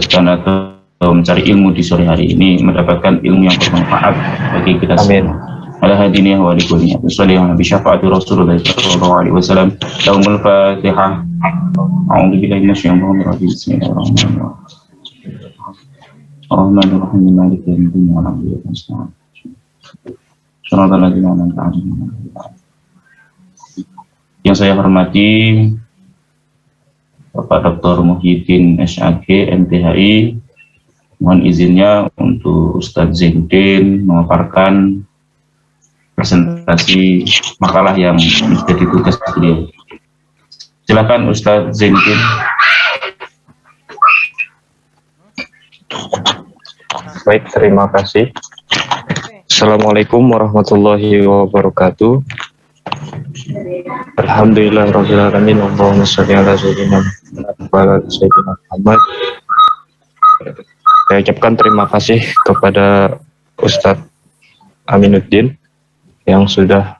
melanjutkan atau mencari ilmu di sore hari ini, mendapatkan ilmu yang bermanfaat bagi kita semua. Ala hadiniya wa likulniya bisalliha bi syafaati Rasulullah sallallahu alaihi wasallam. Lahumul Fatihah. A'udzu billahi minasyaitonir rajim. Bismillahirrahmanirrahim. Ar-Rahmanir-Rahim. Maliki yaumiddin. Wa na'budu wa nasta'in. Shiratal ladzina an'amta 'alaihim. Yang saya hormati Bapak Dr. Muhyiddin SAG MTHI, mohon izinnya untuk Ustadz Zainuddin memaparkan presentasi makalah yang menjadi tugas beliau. Silakan Ustadz Zainuddin. Baik, terima kasih. Assalamualaikum warahmatullahi wabarakatuh. Alhamdulillahirabbil alamin. Allahumma shalli ala sayyidina Muhammad. Saya ucapkan terima kasih kepada Ustadz Aminuddin yang sudah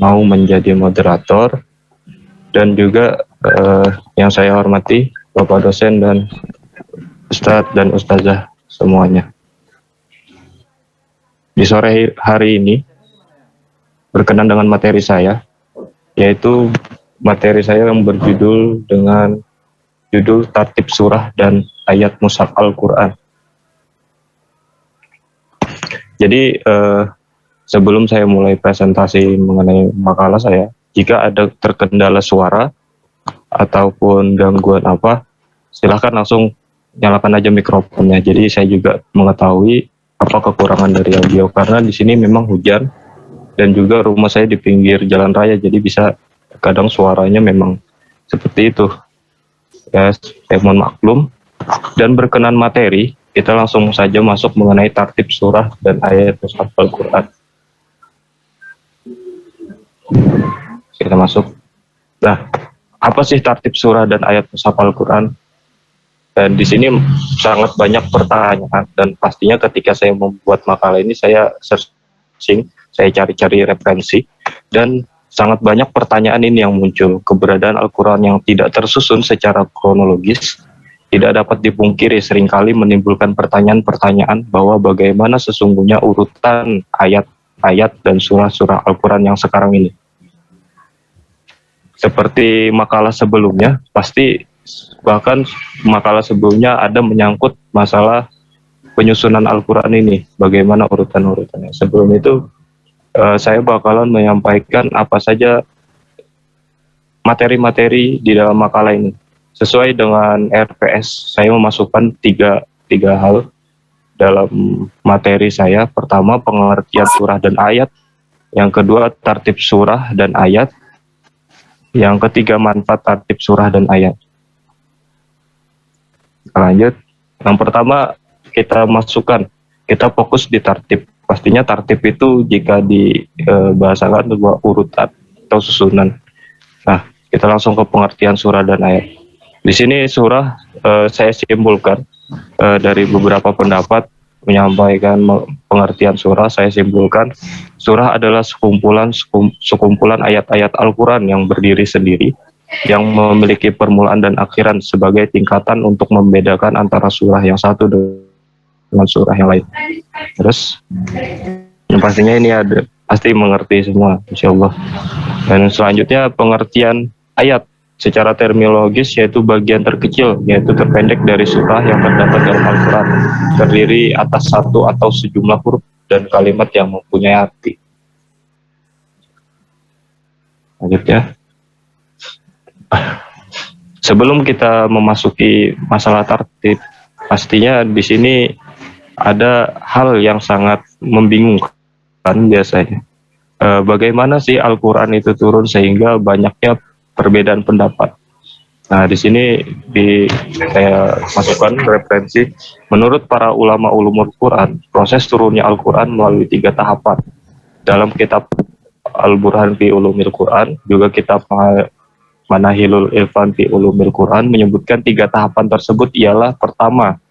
mau menjadi moderator, dan juga yang saya hormati Bapak dosen dan Ustadz dan Ustazah semuanya. Di sore hari ini berkenan dengan materi saya, yaitu materi saya yang berjudul dengan judul Tartib Surah dan Ayat Mushaf Al-Quran. Jadi sebelum saya mulai presentasi mengenai makalah saya, jika ada terkendala suara ataupun gangguan apa, silahkan langsung nyalakan aja mikrofonnya. Jadi saya juga mengetahui apa kekurangan dari audio, karena di sini memang hujan dan juga rumah saya di pinggir jalan raya, jadi bisa kadang suaranya memang seperti itu. Ya, saya mohon maklum. Dan berkenan materi, kita langsung saja masuk mengenai tartib surah dan ayat mushaf Al-Quran. Kita masuk. Nah, apa sih tartib surah dan ayat mushaf Al-Quran? Dan di sini sangat banyak pertanyaan, dan pastinya ketika saya membuat makalah ini saya searching, saya cari-cari referensi, dan sangat banyak pertanyaan ini yang muncul. Keberadaan Al-Quran yang tidak tersusun secara kronologis tidak dapat dipungkiri seringkali menimbulkan pertanyaan-pertanyaan bahwa bagaimana sesungguhnya urutan ayat-ayat dan surah-surah Al-Quran yang sekarang ini. Seperti makalah sebelumnya, bahkan makalah sebelumnya ada menyangkut masalah penyusunan Al-Quran ini, bagaimana urutan-urutannya. Sebelum itu saya bakalan menyampaikan apa saja materi-materi di dalam makalah ini. Sesuai dengan RPS, saya memasukkan tiga hal dalam materi saya. Pertama, pengertian surah dan ayat. Yang kedua, tartib surah dan ayat. Yang ketiga, manfaat tartib surah dan ayat. Lanjut. Yang pertama, kita fokus di tartib. Pastinya tartib itu jika dibahasakan sebuah urutan atau susunan. Nah, kita langsung ke pengertian surah dan ayat. Di sini surah saya simpulkan dari beberapa pendapat menyampaikan pengertian surah. Saya simpulkan surah adalah sekumpulan ayat-ayat Al-Quran yang berdiri sendiri, yang memiliki permulaan dan akhiran sebagai tingkatan untuk membedakan antara surah yang satu dengan surah yang lain. Terus yang pastinya ini pasti mengerti semua, insyaallah. Dan selanjutnya pengertian ayat secara terminologis, yaitu bagian terkecil, yaitu terpendek dari surah yang terdapat dalam Al-Quran, terdiri atas satu atau sejumlah huruf dan kalimat yang mempunyai arti. Lanjutnya, sebelum kita memasuki masalah tartib, pastinya di sini ada hal yang sangat membingungkan biasanya. Bagaimana sih Al-Quran itu turun sehingga banyaknya perbedaan pendapat? Nah, di sini saya masukkan referensi. Menurut para ulama ulumul Quran, proses turunnya Al-Quran melalui 3 tahapan. Dalam kitab Al-Burhan fi Ulumil Quran, juga kitab Manahilul Irfan fi Ulumil Quran menyebutkan 3 tahapan tersebut ialah: pertama,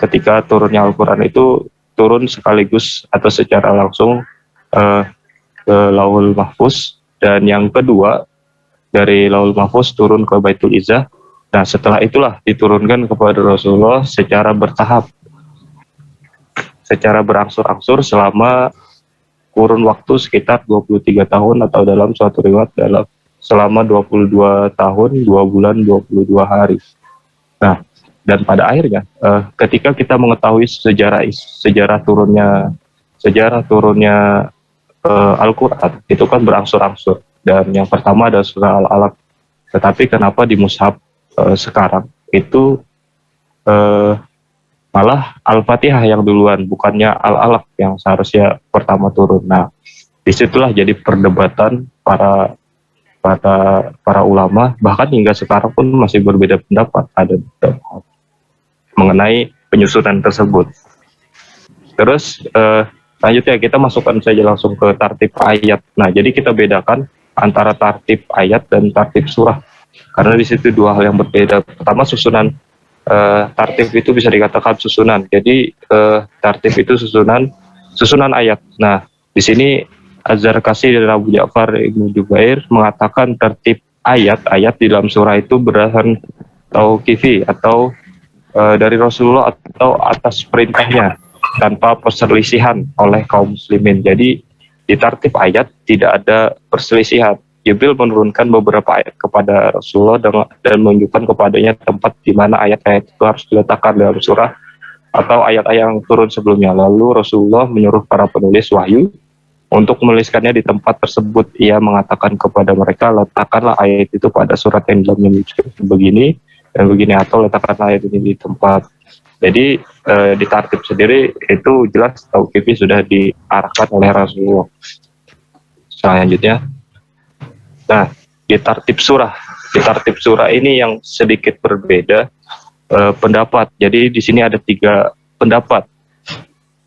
ketika turunnya Al-Quran itu turun sekaligus atau secara langsung ke Lauhul Mahfuz, dan yang kedua dari Lauhul Mahfuz turun ke Baitul Izzah, Nah, setelah itulah diturunkan kepada Rasulullah secara bertahap, secara berangsur-angsur selama kurun waktu sekitar 23 tahun, atau dalam suatu riwayat dalam selama 22 tahun, 2 bulan, 22 hari. Nah, dan pada akhirnya ketika kita mengetahui sejarah turunnya Al-Qur'an itu kan berangsur-angsur, dan yang pertama ada surah Al-Alaq. Tetapi kenapa di mushaf sekarang itu malah Al-Fatihah yang duluan, bukannya Al-Alaq yang seharusnya pertama turun. Nah, disitulah jadi perdebatan para ulama, bahkan hingga sekarang pun masih berbeda pendapat ada mengenai penyusunan tersebut. Terus selanjutnya kita masukkan saja langsung ke tartib ayat. Nah, jadi kita bedakan antara tartib ayat dan tartib surah, karena di situ dua hal yang berbeda. Pertama, susunan tartib itu bisa dikatakan susunan. Jadi tartib itu susunan ayat. Nah, di sini Az-Zarkashi dan Abu Ja'far Ibnu Jubair mengatakan tertib ayat-ayat di dalam surah itu berdasarkan tauqifi atau dari Rasulullah atau atas perintahnya tanpa perselisihan oleh kaum muslimin. Jadi di tartib ayat tidak ada perselisihan. Jibril menurunkan beberapa ayat kepada Rasulullah dan menunjukkan kepadanya tempat di mana ayat-ayat itu harus diletakkan dalam surah atau ayat-ayat yang turun sebelumnya. Lalu Rasulullah menyuruh para penulis wahyu untuk menuliskannya di tempat tersebut. Ia mengatakan kepada mereka, letakkanlah ayat itu pada surat yang dalamnya begini dan begini, atau letakkanlah ayat ini di tempat. Jadi di tartib sendiri itu jelas tauqifi sudah diarahkan oleh Rasulullah. Selanjutnya, nah di tartib surah ini yang sedikit berbeda pendapat. Jadi di sini ada 3 pendapat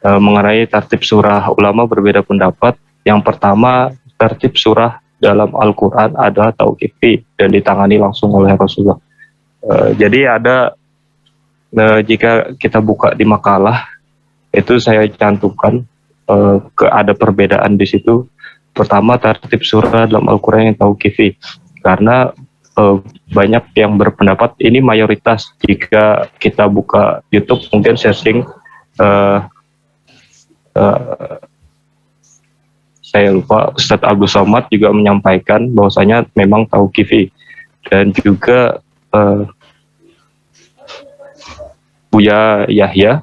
mengenai tartib surah. Ulama berbeda pendapat. Yang pertama, tartib surah dalam Al-Quran adalah tauqifi dan ditangani langsung oleh Rasulullah. Jadi ada jika kita buka di makalah itu saya cantumkan ada perbedaan di situ. Pertama, tartib surah dalam Al-Quran yang tauqifi, karena banyak yang berpendapat, ini mayoritas. Jika kita buka YouTube mungkin searching saya lupa, Ustadz Abdul Somad juga menyampaikan bahwasanya memang tauqifi, dan juga Buya Yahya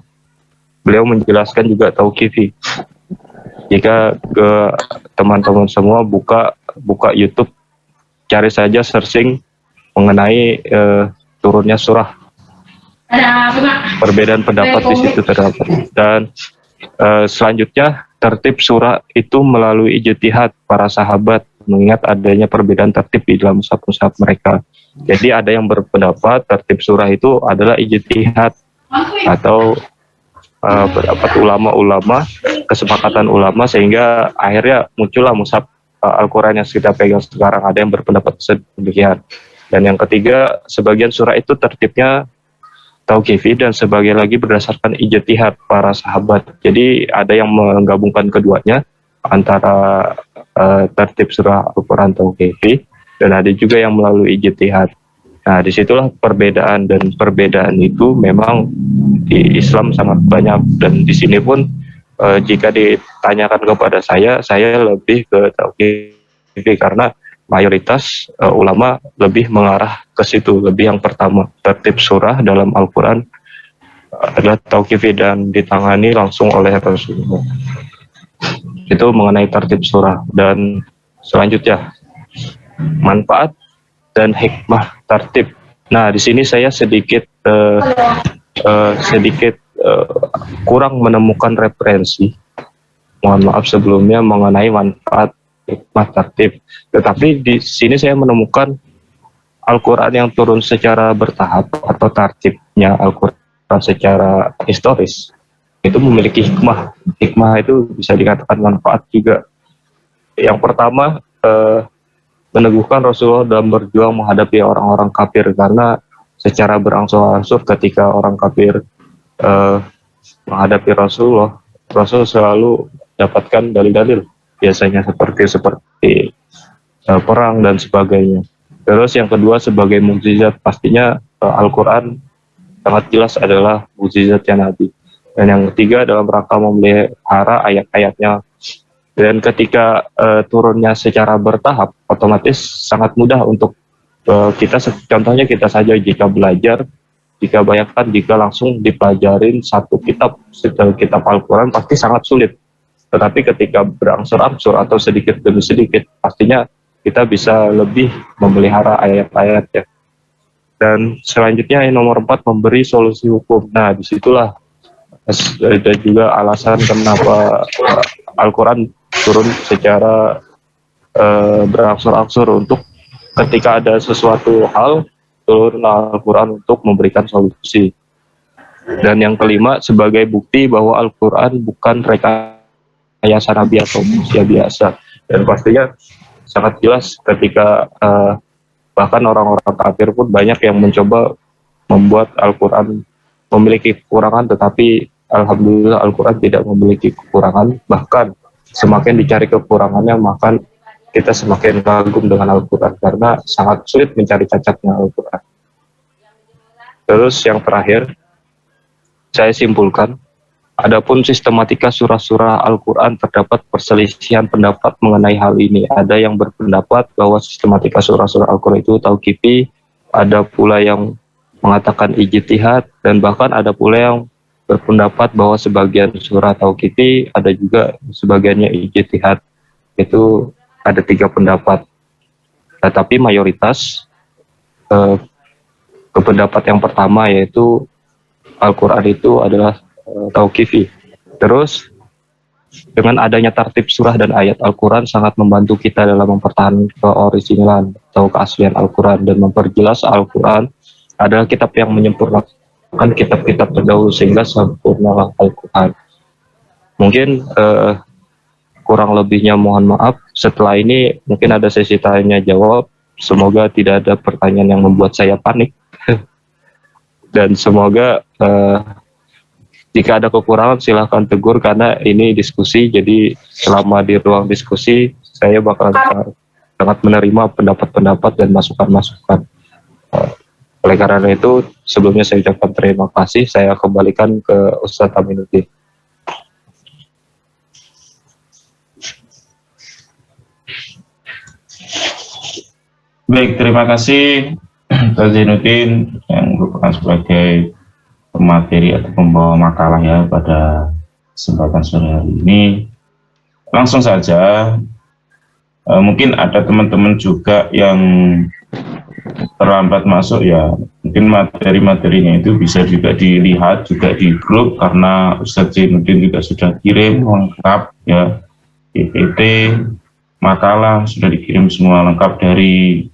beliau menjelaskan juga tauqifi. Jika ke teman-teman semua buka YouTube, cari saja searching mengenai turunnya surah. Perbedaan pendapat di situ terdapat. Dan selanjutnya, tertib surah itu melalui ijtihad para sahabat, mengingat adanya perbedaan tertib di dalam mushaf-mushaf mereka. Jadi ada yang berpendapat tertib surah itu adalah ijtihad atau pendapat ulama-ulama, kesepakatan ulama, sehingga akhirnya muncullah mushaf Al-Quran yang kita pegang sekarang. Ada yang berpendapat demikian. Dan yang ketiga, sebagian surah itu tertibnya tauqifi dan sebagian lagi berdasarkan ijtihad para sahabat. Jadi ada yang menggabungkan keduanya, antara tertib surah Al-Quran tauqifi dan ada juga yang melalui ijtihad. Nah, disitulah perbedaan, dan perbedaan itu memang di Islam sangat banyak, dan di sini pun jika ditanyakan kepada saya lebih ke tauqifi karena mayoritas ulama lebih mengarah ke situ. Lebih yang pertama, tertib surah dalam Al-Quran adalah tauqifi dan ditangani langsung oleh Rasulullah. Itu mengenai tertib surah. Dan selanjutnya, manfaat dan hikmah tertib. Nah, di sini saya sedikit kurang menemukan referensi. Mohon maaf sebelumnya mengenai manfaat hikmah tertib. Tetapi di sini saya menemukan Al-Quran yang turun secara bertahap atau tertibnya Al-Quran secara historis itu memiliki hikmah. Hikmah itu bisa dikatakan manfaat juga. Yang pertama, meneguhkan Rasulullah dalam berjuang menghadapi orang-orang kafir, karena secara berangsur-angsur ketika orang kafir menghadapi Rasul selalu dapatkan dalil-dalil, biasanya seperti perang dan sebagainya. Terus yang kedua, sebagai mukjizat, pastinya Al-Quran sangat jelas adalah mukjizatnya Nabi. Dan yang ketiga dalam rangka memelihara ayat-ayatnya. Dan ketika turunnya secara bertahap, otomatis sangat mudah untuk kita, contohnya kita saja jika belajar, jika bayangkan jika langsung dipelajarin satu kitab Al-Quran pasti sangat sulit. Tetapi ketika berangsur-angsur atau sedikit demi sedikit, pastinya kita bisa lebih memelihara ayat-ayatnya. Dan selanjutnya yang nomor 4, memberi solusi hukum. Nah, disitulah ada juga alasan kenapa Al-Quran turun secara berangsur-angsur untuk ketika ada sesuatu hal, turun Al-Quran untuk memberikan solusi. Dan yang kelima, sebagai bukti bahwa Al-Quran bukan rekayasa Nabi atau manusia biasa. Dan pastinya sangat jelas ketika bahkan orang-orang kafir pun banyak yang mencoba membuat Al-Quran memiliki kekurangan, tetapi alhamdulillah Al-Quran tidak memiliki kekurangan. Bahkan semakin dicari kekurangannya, maka kita semakin kagum dengan Al-Quran karena sangat sulit mencari cacatnya Al-Quran. Terus yang terakhir, saya simpulkan, adapun sistematika surah-surah Al-Quran terdapat perselisihan pendapat mengenai hal ini. Ada yang berpendapat bahwa sistematika surah-surah Al-Quran itu tauqifi, ada pula yang mengatakan ijtihad, dan bahkan ada pula yang berpendapat bahwa sebagian surah tauqifi, ada juga sebagiannya ijtihad. Itu ada 3 pendapat. Tetapi mayoritas pendapat yang pertama yaitu Al-Quran itu adalah tauqifi. Terus dengan adanya tartib surah dan ayat Al-Quran sangat membantu kita dalam mempertahankan keoriginalan atau keaslian Al-Quran dan memperjelas Al-Quran adalah kitab yang menyempurnakan kitab-kitab terdahulu sehingga sempurnalah Al-Quran. Mungkin kurang lebihnya mohon maaf. Setelah ini mungkin ada sesi tanya jawab. Semoga tidak ada pertanyaan yang membuat saya panik. Dan semoga jika ada kekurangan silahkan tegur karena ini diskusi. Jadi selama di ruang diskusi saya bakal sangat menerima pendapat-pendapat dan masukan-masukan. Oleh karena itu sebelumnya saya ucapkan terima kasih. Saya kembalikan ke Ustadz Aminuddin. Baik, terima kasih Ustaz Zainuddin yang merupakan sebagai pemateri atau pembawa makalah ya pada kesempatan sore hari ini. Langsung saja, mungkin ada teman-teman juga yang terlambat masuk ya, mungkin materi-materinya itu bisa juga dilihat juga di grup karena Ustaz Zainuddin juga sudah kirim lengkap ya, PPT, makalah sudah dikirim semua lengkap dari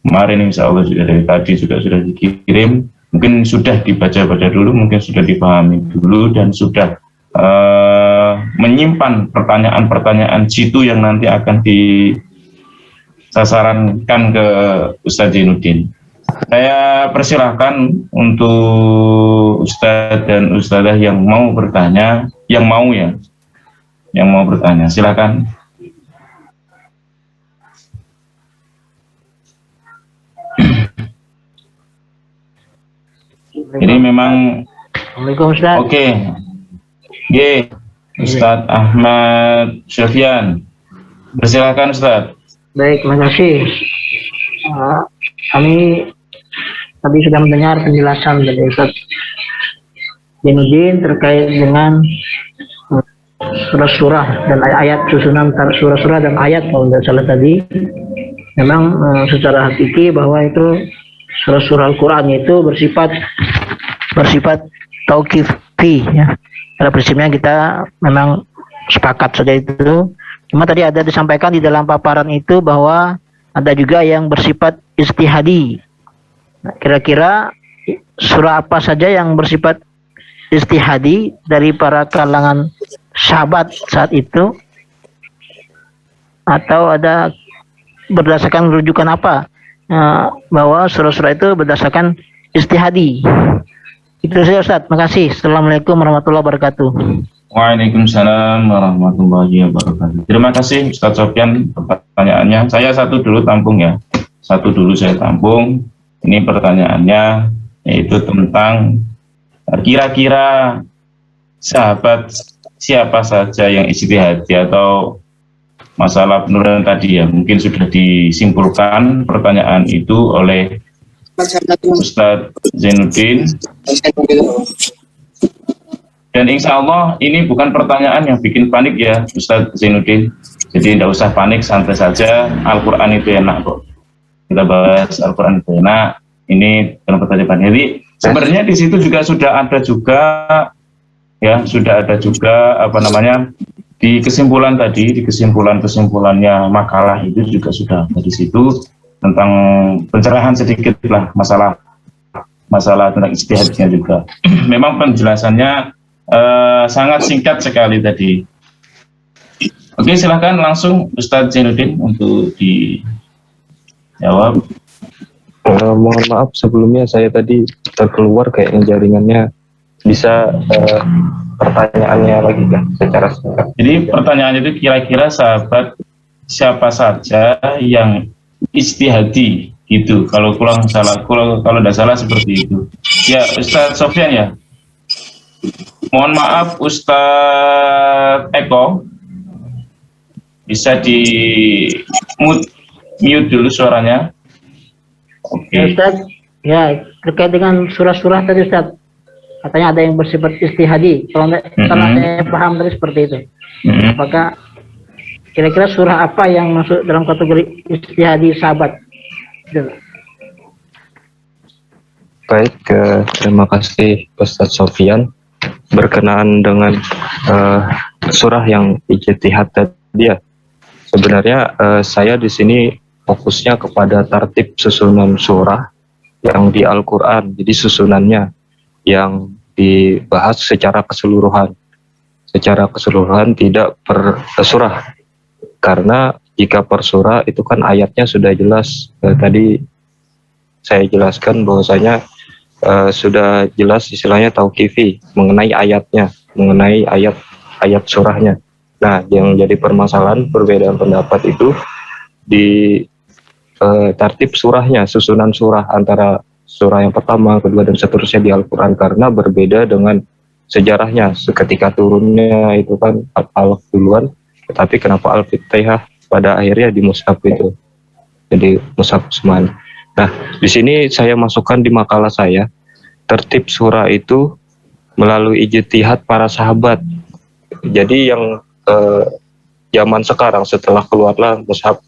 kemarin, insya Allah juga dari tadi juga sudah dikirim. Mungkin sudah dibaca-baca dulu, mungkin sudah dipahami dulu, dan sudah menyimpan pertanyaan-pertanyaan jitu yang nanti akan disasarankan ke Ustadz Zainuddin. Saya persilahkan untuk Ustadz dan Ustadzah yang mau bertanya, yang mau bertanya, silakan. Ini memang Assalamualaikum Ustaz. Oke. Ustadz Ahmad Syafian. Persilakan Ustadz. Baik, terima kasih. Kami tadi sudah mendengar penjelasan dari Ustaz Zainuddin terkait dengan surah-surah dan ayat, susunan surah-surah dan ayat kalau tidak salah tadi. Memang secara hakiki bahwa itu surah-surah Al-Quran itu bersifat tauqifi ya. Pada prinsipnya kita memang sepakat saja itu. Cuma tadi ada disampaikan di dalam paparan itu bahwa ada juga yang bersifat ijtihadi. Nah, kira-kira surah apa saja yang bersifat ijtihadi dari para kalangan sahabat saat itu? Atau ada berdasarkan rujukan apa? Bahwa surah-surah itu berdasarkan ijtihadi. Itu saja Ustaz, terima kasih. Assalamualaikum warahmatullahi wabarakatuh. Waalaikumsalam warahmatullahi wabarakatuh. Terima kasih Ustaz Sofyan pertanyaannya. Saya satu dulu tampung ya. Satu dulu saya tampung. Ini pertanyaannya, yaitu tentang kira-kira sahabat siapa saja yang ijtihadi atau masalah penurunan tadi ya. Mungkin sudah disimpulkan pertanyaan itu oleh Ustadz Zainuddin. Dan insya Allah ini bukan pertanyaan yang bikin panik ya Ustadz Zainuddin. Jadi tidak usah panik, santai saja. Al-Quran itu enak kok. Kita bahas Al-Quran itu enak. Ini dalam pertanyaan. Jadi sebenarnya di situ juga sudah ada juga apa namanya di kesimpulan tadi, di kesimpulannya makalah itu juga sudah ada di situ tentang pencerahan sedikit lah masalah tentang ijtihadnya juga. Memang penjelasannya sangat singkat sekali tadi. Oke, silahkan langsung Ustadz Zainuddin untuk dijawab. Mohon maaf sebelumnya saya tadi terkeluar kayaknya jaringannya. Bisa pertanyaannya lagi kan secara singkat. Jadi pertanyaannya itu kira-kira sahabat siapa saja yang ijtihadi gitu. Kalau tidak salah seperti itu. Ya Ustadz Sofyan ya. Mohon maaf Ustadz Eko, bisa di mute dulu suaranya. Oke. Ya, Ustaz, ya terkait dengan surah-surah tadi Ustaz, katanya ada yang bersifat istihadi. Kalau saya paham tadi seperti itu. Apakah kira-kira surah apa yang masuk dalam kategori istihadi sahabat? Gitu. Baik, terima kasih Ustadz Sofyan. Berkenaan dengan surah yang ijtihad tadi ya. Sebenarnya saya di sini fokusnya kepada tertib susunan surah yang di Al-Quran. Jadi susunannya yang dibahas secara keseluruhan. Secara keseluruhan tidak per surah. Karena jika per surah itu kan ayatnya sudah jelas. Tadi saya jelaskan bahwasanya sudah jelas istilahnya tauqifi mengenai ayatnya, mengenai ayat surahnya. Nah, yang jadi permasalahan perbedaan pendapat itu di tertib surahnya, susunan surah antara surah yang pertama, kedua dan seterusnya di Al-Quran, karena berbeda dengan sejarahnya. Ketika turunnya itu kan Al-Alaq duluan, tetapi kenapa Al-Fatihah pada akhirnya di mushaf itu, jadi mushaf Utsman. Nah, di sini saya masukkan di makalah saya, tertib surah itu melalui ijtihad para sahabat. Jadi yang zaman sekarang setelah keluarlah mushaf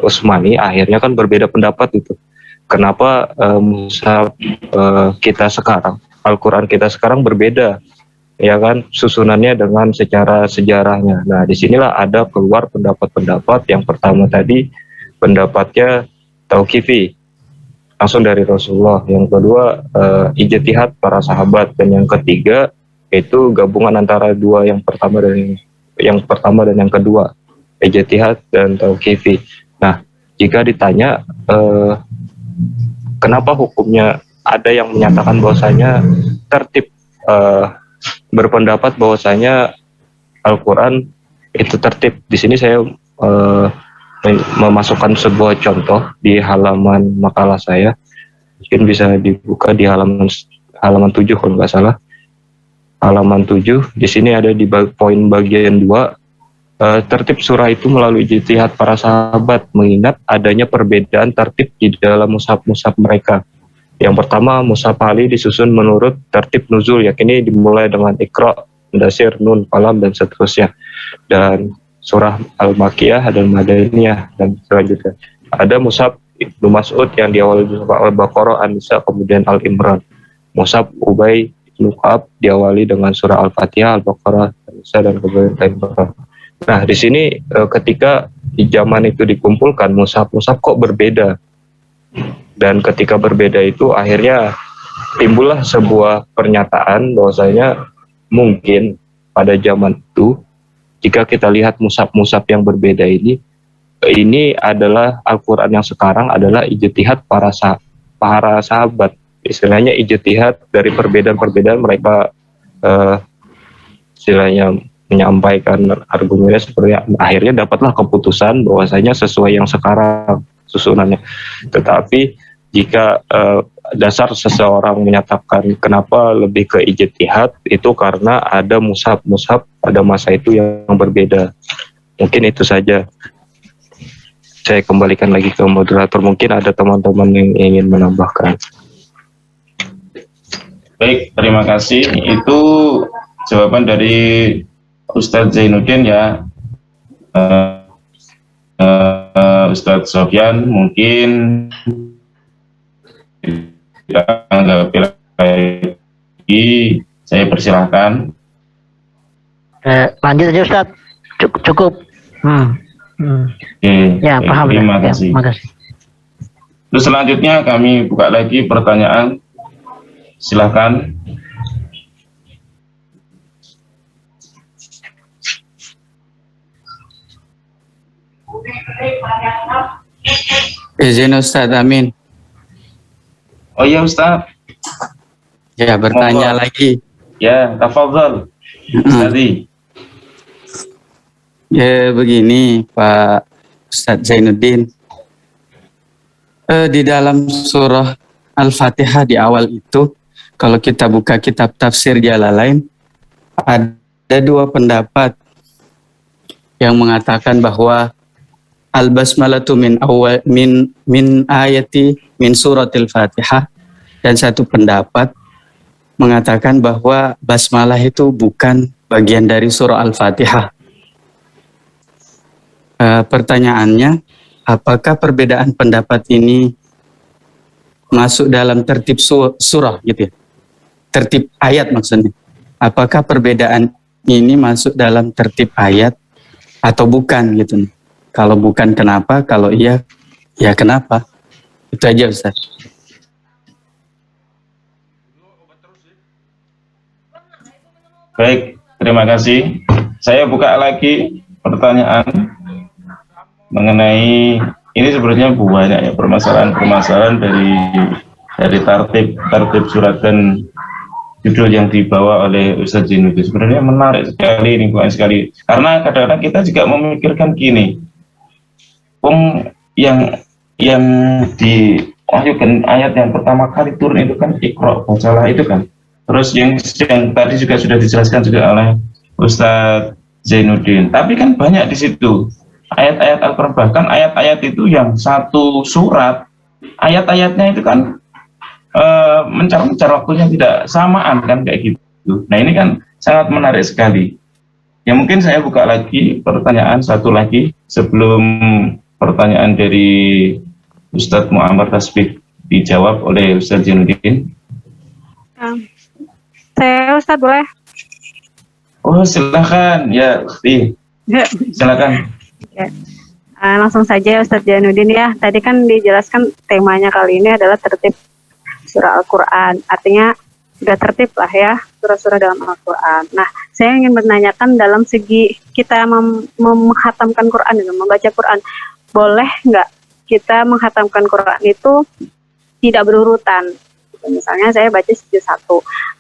Utsmani, akhirnya kan berbeda pendapat itu. Kenapa mushaf kita sekarang, Al-Quran kita sekarang berbeda, ya kan, susunannya dengan secara sejarahnya. Nah, disinilah ada keluar pendapat-pendapat. Yang pertama tadi pendapatnya tauqifi, langsung dari Rasulullah. Yang kedua ijtihad para sahabat, dan yang ketiga itu gabungan antara dua, yang pertama dan yang kedua, ijtihad dan tauqifi. Nah, jika ditanya kenapa hukumnya, ada yang menyatakan bahwasanya tertib berpendapat bahwasanya Al-Quran itu tertib. Di sini saya memasukkan sebuah contoh di halaman makalah saya, mungkin bisa dibuka di halaman 7 kalau nggak salah, halaman 7. Di sini ada di poin bagian 2, tertib surah itu melalui ijtihad para sahabat, mengingat adanya perbedaan tertib di dalam mushaf-mushaf mereka. Yang pertama, mushaf Ali disusun menurut tertib nuzul, yakni dimulai dengan Iqra, Muddatsir, Nun, Qalam, dan seterusnya. Dan surah Al-Makkiyah dan Madaniyah, dan selanjutnya ada mushaf Ibnu Mas'ud yang diawali dengan Al-Baqarah, An-Nisa, kemudian Al-Imran. Mushaf Ubay bin Ka'ab diawali dengan surah Al-Fatihah, Al-Baqarah, An-Nisa, dan kemudian Al-Imran. Nah, di sini ketika di zaman itu dikumpulkan mushaf-mushaf kok berbeda, dan ketika berbeda itu akhirnya timbullah sebuah pernyataan bahwasanya mungkin pada zaman itu, jika kita lihat mushaf-mushaf yang berbeda ini adalah Al-Quran yang sekarang adalah ijtihad para sahabat. Istilahnya ijtihad dari perbedaan-perbedaan mereka, istilahnya menyampaikan argumennya seperti akhirnya dapatlah keputusan bahwasanya sesuai yang sekarang susunannya. Tetapi jika dasar seseorang menyatakan kenapa lebih ke ijtihad itu karena ada mushaf pada masa itu yang berbeda. Mungkin itu saja. Saya kembalikan lagi ke moderator. Mungkin ada teman-teman yang ingin menambahkan. Baik, terima kasih. Itu jawaban dari Ustadz Zainuddin ya. Ustadz Sofyan mungkin tidak lagi, saya persilahkan. Lanjut aja Ustadz. Cukup. Oke, Ya, paham. Terima Ya, kasih. makasih. Terus selanjutnya kami buka lagi pertanyaan. Silahkan. Izin Ustadz, amin. Oh iya Ustadz. Ya, bertanya Monggo. lagi. Ya, tafadhol. Tadi. Ya, begini Pak Ustadz Zainuddin. Di dalam surah Al-Fatihah di awal itu, kalau kita buka kitab tafsir Jalalain, ada dua pendapat yang mengatakan bahwa al-basmalatu min ayati min suratil Fatihah, dan satu pendapat mengatakan bahwa basmalah itu bukan bagian dari surah Al-Fatihah. Pertanyaannya, apakah perbedaan pendapat ini masuk dalam tertib surah gitu ya? Tertib ayat maksudnya. Apakah perbedaan ini masuk dalam tertib ayat atau bukan gitu? Kalau bukan kenapa? Kalau iya, ya kenapa? Itu aja Ustaz. Baik, terima kasih. Saya buka lagi pertanyaan mengenai ini. Sebenarnya banyak ya permasalahan dari tertib surat dan judul yang dibawa oleh Ustadz Zainuddin. Sebenarnya menarik sekali ini, banyak sekali. Karena kadang-kadang kita juga memikirkan gini, yang diwahyukan ayat yang pertama kali turun itu kan Iqra, bacalah itu kan. Terus yang tadi juga sudah dijelaskan juga oleh Ustadz Zainuddin. Tapi kan banyak di situ ayat-ayat Al-Quran, bahkan ayat-ayat itu yang satu surat, ayat-ayatnya itu kan mencar waktunya tidak samaan kan kayak gitu. Nah ini kan sangat menarik sekali. Ya mungkin saya buka lagi pertanyaan satu lagi sebelum pertanyaan dari Ustadz Muammar Tasbih dijawab oleh Ustadz Zainuddin. Saya Ustadz boleh? Oh silakan ya, silakan. Ya. Langsung saja Ustadz Zainuddin ya. Tadi kan dijelaskan temanya kali ini adalah tertib surah Al-Quran. Artinya sudah tertib lah ya surah-surah dalam Al-Quran. Nah, saya ingin menanyakan dalam segi kita menghatamkan Quran, membaca Quran, boleh nggak kita menghatamkan Quran itu tidak berurutan? Misalnya saya baca juz 1,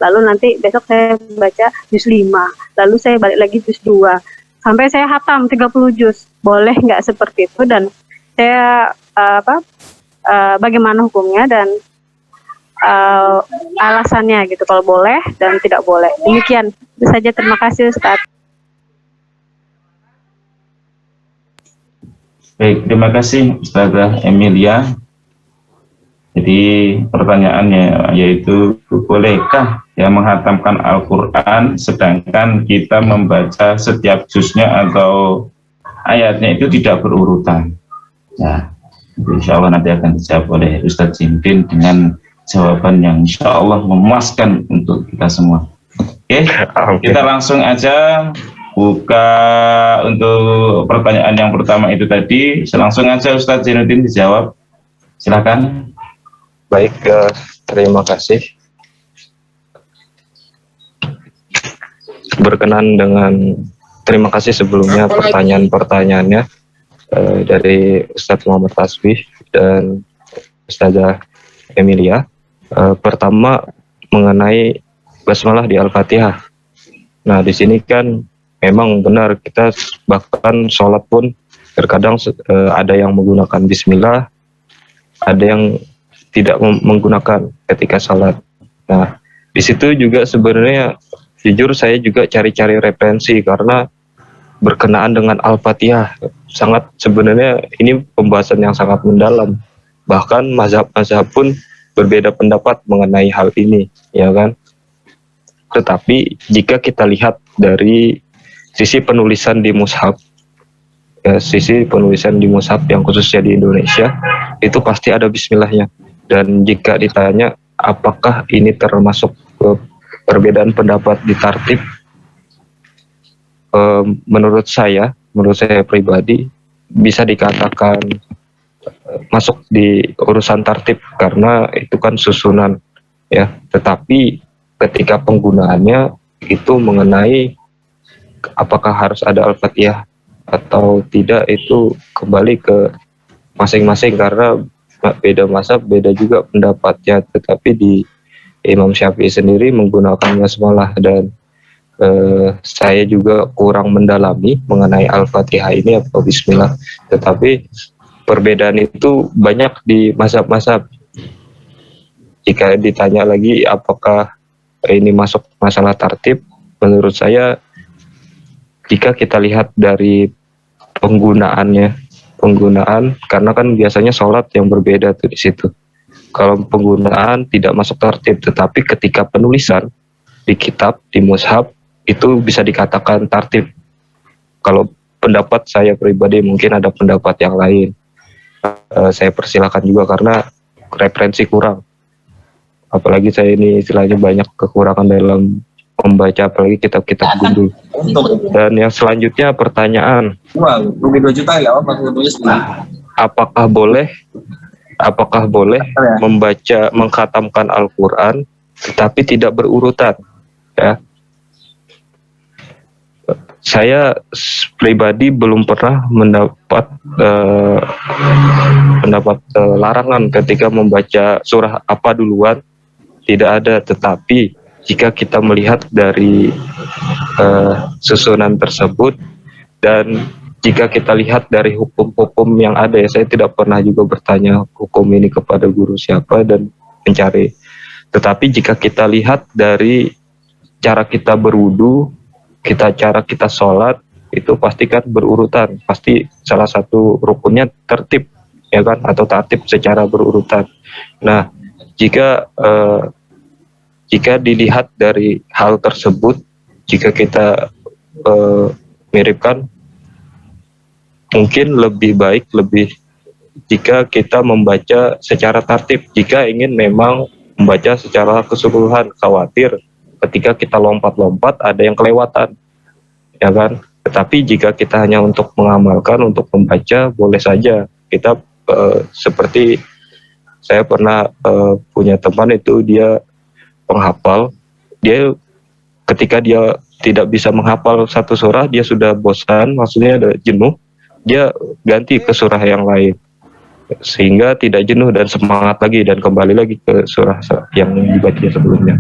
lalu nanti besok saya baca juz 5, lalu saya balik lagi juz 2, sampai saya hatam 30 juz. Boleh nggak seperti itu? Dan saya bagaimana hukumnya dan alasannya gitu, kalau boleh dan tidak boleh. Demikian itu saja, terima kasih Ustaz. Baik, terima kasih Ustazah Emilia. Jadi pertanyaannya yaitu, bolehkah yang menghatamkan Al-Quran sedangkan kita membaca setiap juznya atau ayatnya itu tidak berurutan? Nah, insya Allah nanti akan dijawab oleh Ustadz Zainuddin dengan jawaban yang insya Allah memuaskan untuk kita semua. Oke, kita langsung aja buka untuk pertanyaan yang pertama itu tadi. Langsung aja Ustadz Zainuddin dijawab. Silakan. Baik, terima kasih. Berkenan dengan terima kasih sebelumnya pertanyaan-pertanyaannya dari Ustadz Muammar Tasbih dan Ustazah Emilia. Pertama mengenai basmalah di Al-Fatihah. Nah, di sini kan memang benar, kita bahkan sholat pun terkadang ada yang menggunakan bismillah, ada yang tidak menggunakan ketika sholat. Nah, di situ juga sebenarnya jujur saya juga cari-cari referensi karena berkenaan dengan Al-Fatihah. Sangat sebenarnya ini pembahasan yang sangat mendalam. Bahkan mazhab-mazhab pun berbeda pendapat mengenai hal ini, ya kan? Tetapi jika kita lihat dari sisi penulisan di mushaf, ya, sisi penulisan di mushaf yang khususnya di Indonesia, itu pasti ada bismillahnya. Dan jika ditanya apakah ini termasuk perbedaan pendapat di tartib, menurut saya pribadi bisa dikatakan masuk di urusan tartib karena itu kan susunan, ya. Tetapi ketika penggunaannya itu mengenai apakah harus ada Al-Fatihah atau tidak, itu kembali ke masing-masing karena beda mazhab, beda juga pendapatnya. Tetapi di Imam Syafi'i sendiri menggunakan basmalah, dan saya juga kurang mendalami mengenai Al-Fatihah ini atau bismillah. Tetapi perbedaan itu banyak di mazhab-mazhab. Jika ditanya lagi apakah ini masuk masalah tartib, menurut saya jika kita lihat dari penggunaan, karena kan biasanya sholat yang berbeda tuh di situ. Kalau penggunaan tidak masuk tartib, tetapi ketika penulisan di kitab, di mushaf, itu bisa dikatakan tartib. Kalau pendapat saya pribadi, mungkin ada pendapat yang lain. Saya persilakan juga karena referensi kurang. Apalagi saya ini istilahnya banyak kekurangan dalam membaca, apalagi kitab-kitab gundul. Dan yang selanjutnya pertanyaan, apakah boleh membaca, mengkhatamkan Al-Quran tetapi tidak berurutan? Ya, saya pribadi belum pernah mendapat larangan ketika membaca surah apa duluan, tidak ada. Tetapi jika kita melihat dari susunan tersebut, dan jika kita lihat dari hukum-hukum yang ada, ya, saya tidak pernah juga bertanya hukum ini kepada guru siapa dan mencari. Tetapi jika kita lihat dari cara kita berwudu, cara kita sholat, itu pasti kan berurutan. Pasti salah satu rukunnya tertib, ya kan, atau tertib secara berurutan. Nah, jika dilihat dari hal tersebut, jika kita miripkan, mungkin lebih baik jika kita membaca secara tertib. Jika ingin memang membaca secara keseluruhan, khawatir ketika kita lompat-lompat ada yang kelewatan, ya kan. Tetapi jika kita hanya untuk mengamalkan, untuk membaca, boleh saja. Kita seperti saya pernah punya teman itu, dia penghafal, dia ketika dia tidak bisa menghafal satu surah, dia sudah bosan, maksudnya ada jenuh, dia ganti ke surah yang lain sehingga tidak jenuh dan semangat lagi dan kembali lagi ke surah yang dibaca sebelumnya.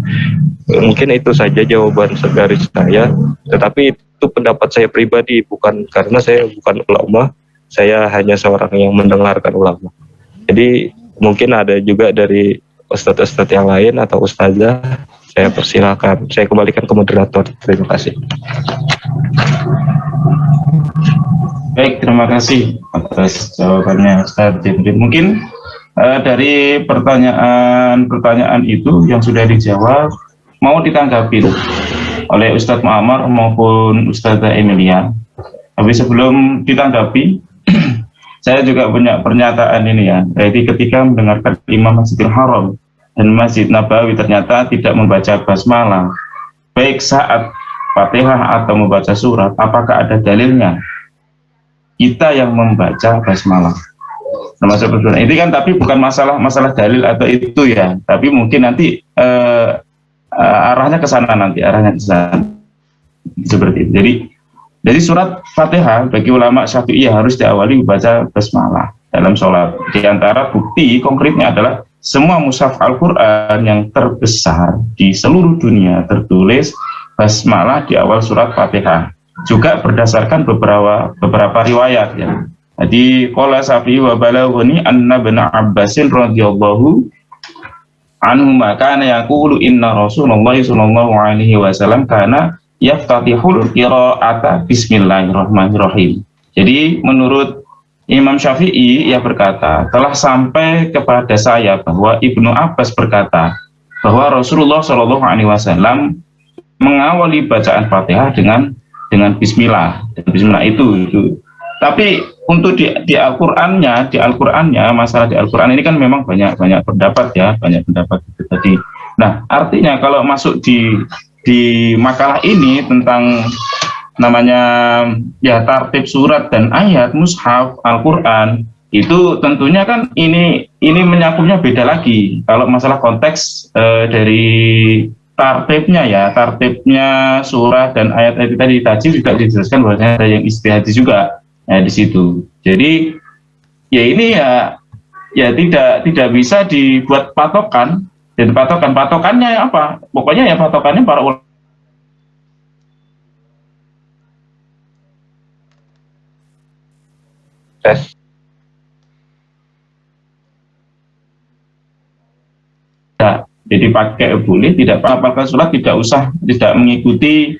Mungkin itu saja jawaban dari saya, tetapi itu pendapat saya pribadi, bukan karena saya bukan ulama, saya hanya seorang yang mendengarkan ulama. Jadi mungkin ada juga dari ustadz-ustadz yang lain atau ustazah, saya persilakan. Saya kembalikan ke moderator. Terima kasih. Baik, terima kasih atas jawabannya Ustaz Jendrin. Mungkin dari pertanyaan itu yang sudah dijawab, mau ditanggapi oleh Ustadz Muammar maupun Ustazah Emilia. Tapi sebelum ditanggapi, saya juga punya pernyataan ini, ya. Jadi ketika mendengarkan Imam Masjidil Haram dan Masjid Nabawi ternyata tidak membaca basmalah, baik saat Fatihah atau membaca surat, apakah ada dalilnya kita yang membaca basmalah? Termasuk ini kan, tapi bukan masalah dalil atau itu, ya. Tapi mungkin nanti arahnya ke sana seperti itu. Jadi surat Fatihah bagi ulama Syafi'iyah harus diawali membaca basmalah dalam sholat. Di antara bukti konkretnya adalah semua mushaf Al-Quran yang terbesar di seluruh dunia tertulis basmalah di awal surat Fatihah. Juga berdasarkan beberapa riwayat, ya. Jadi qala Syafi'i wa balaghani anna ibn Abbasin radhiyallahu anhuma kana yaqulu inna Rasulullah sallallahu alaihi wasallam kana yaftatihul qira'ata bismillahirrahmanirrahim. Jadi menurut Imam Syafi'i ia berkata, telah sampai kepada saya bahwa Ibnu Abbas berkata bahwa Rasulullah Shallallahu Alaihi Wasallam mengawali bacaan Fatihah dengan Bismillah. Dan Bismillah itu. Tapi untuk di Al-Qur'annya, masalah di Al-Qur'an ini kan memang banyak pendapat ya, banyak pendapat itu tadi. Nah, artinya kalau masuk di makalah ini tentang namanya ya tartib surat dan ayat mushaf Al-Qur'an, itu tentunya kan ini menyangkutnya beda lagi. Kalau masalah konteks dari tartibnya surah dan ayat itu tadi juga dijelaskan bahwasanya ada yang istihadi juga di situ. Jadi ya ini ya tidak bisa dibuat patokan. Dan patokannya apa? Pokoknya ya patokannya para ulama. Tes. Jadi pakai boleh, tidak hafalkan surat, tidak mengikuti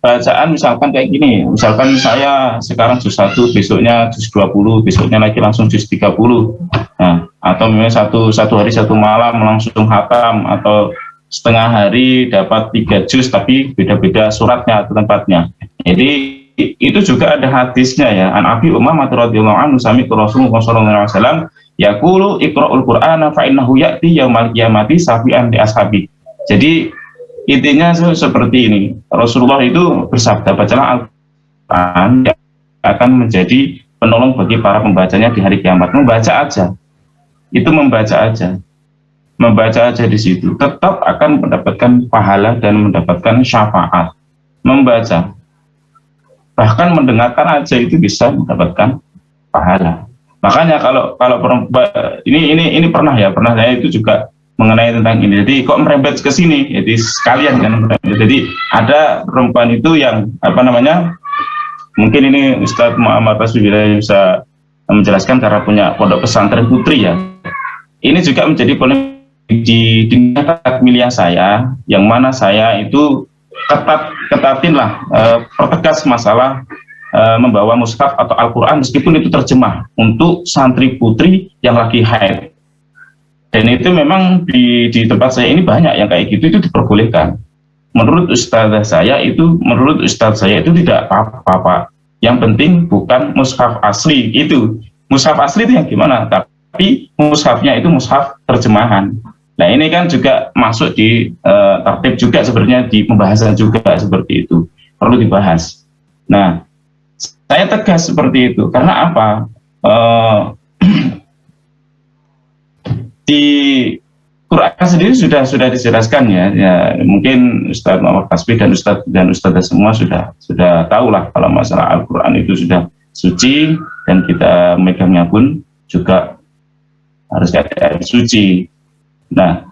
bacaan misalkan kayak gini. Misalkan saya sekarang juz 1, besoknya juz 20, besoknya lagi langsung juz 30. Nah, atau misalnya satu hari satu malam langsung hatam, atau setengah hari dapat 3 juz tapi beda-beda suratnya atau tempatnya. Jadi itu juga ada hadisnya ya. An Abi Umamah radhiyallahu anhu sami'tu Rasulullah sallallahu alaihi wasallam yaqulu iqra'ul Qur'ana fa innahu ya'ti yaumal qiyamati syafi'an li ashabi. Jadi intinya seperti ini. Rasulullah itu bersabda, bacalah Al-Qur'an yang akan menjadi penolong bagi para pembacanya di hari kiamat. Membaca aja. Itu membaca aja. Membaca aja di situ tetap akan mendapatkan pahala dan mendapatkan syafaat. Membaca. Bahkan mendengarkan aja itu bisa mendapatkan pahala. Makanya kalau ini pernah saya itu juga mengenai tentang ini. Jadi kok merembet ke sini? Jadi sekalian kan. Jadi ada perempuan itu yang mungkin ini Ustadz Muhammad Baswira bisa menjelaskan karena punya pondok pesantren putri ya. Ini juga menjadi polemik di takmiliyah saya, yang mana saya itu ketatinlah pertegas masalah membawa mushaf atau Al-Quran meskipun itu terjemah untuk santri putri yang lagi haid. Dan itu memang di tempat saya ini banyak yang kayak gitu, itu diperbolehkan. Menurut ustaz saya itu tidak apa-apa. Yang penting bukan mushaf asli itu. Mushaf asli itu yang gimana? Tapi mushafnya itu mushaf terjemahan. Nah ini kan juga masuk di tertib juga sebenarnya, di pembahasan juga seperti itu. Perlu dibahas. Nah, saya tegas seperti itu. Karena apa? Di Quran sendiri sudah dijelaskan ya. Mungkin Ustadz Muhammad Kasbi dan Ustadz semua sudah tahu lah kalau masalah Al-Quran itu sudah suci, dan kita megangnya pun juga harus ada suci. Nah,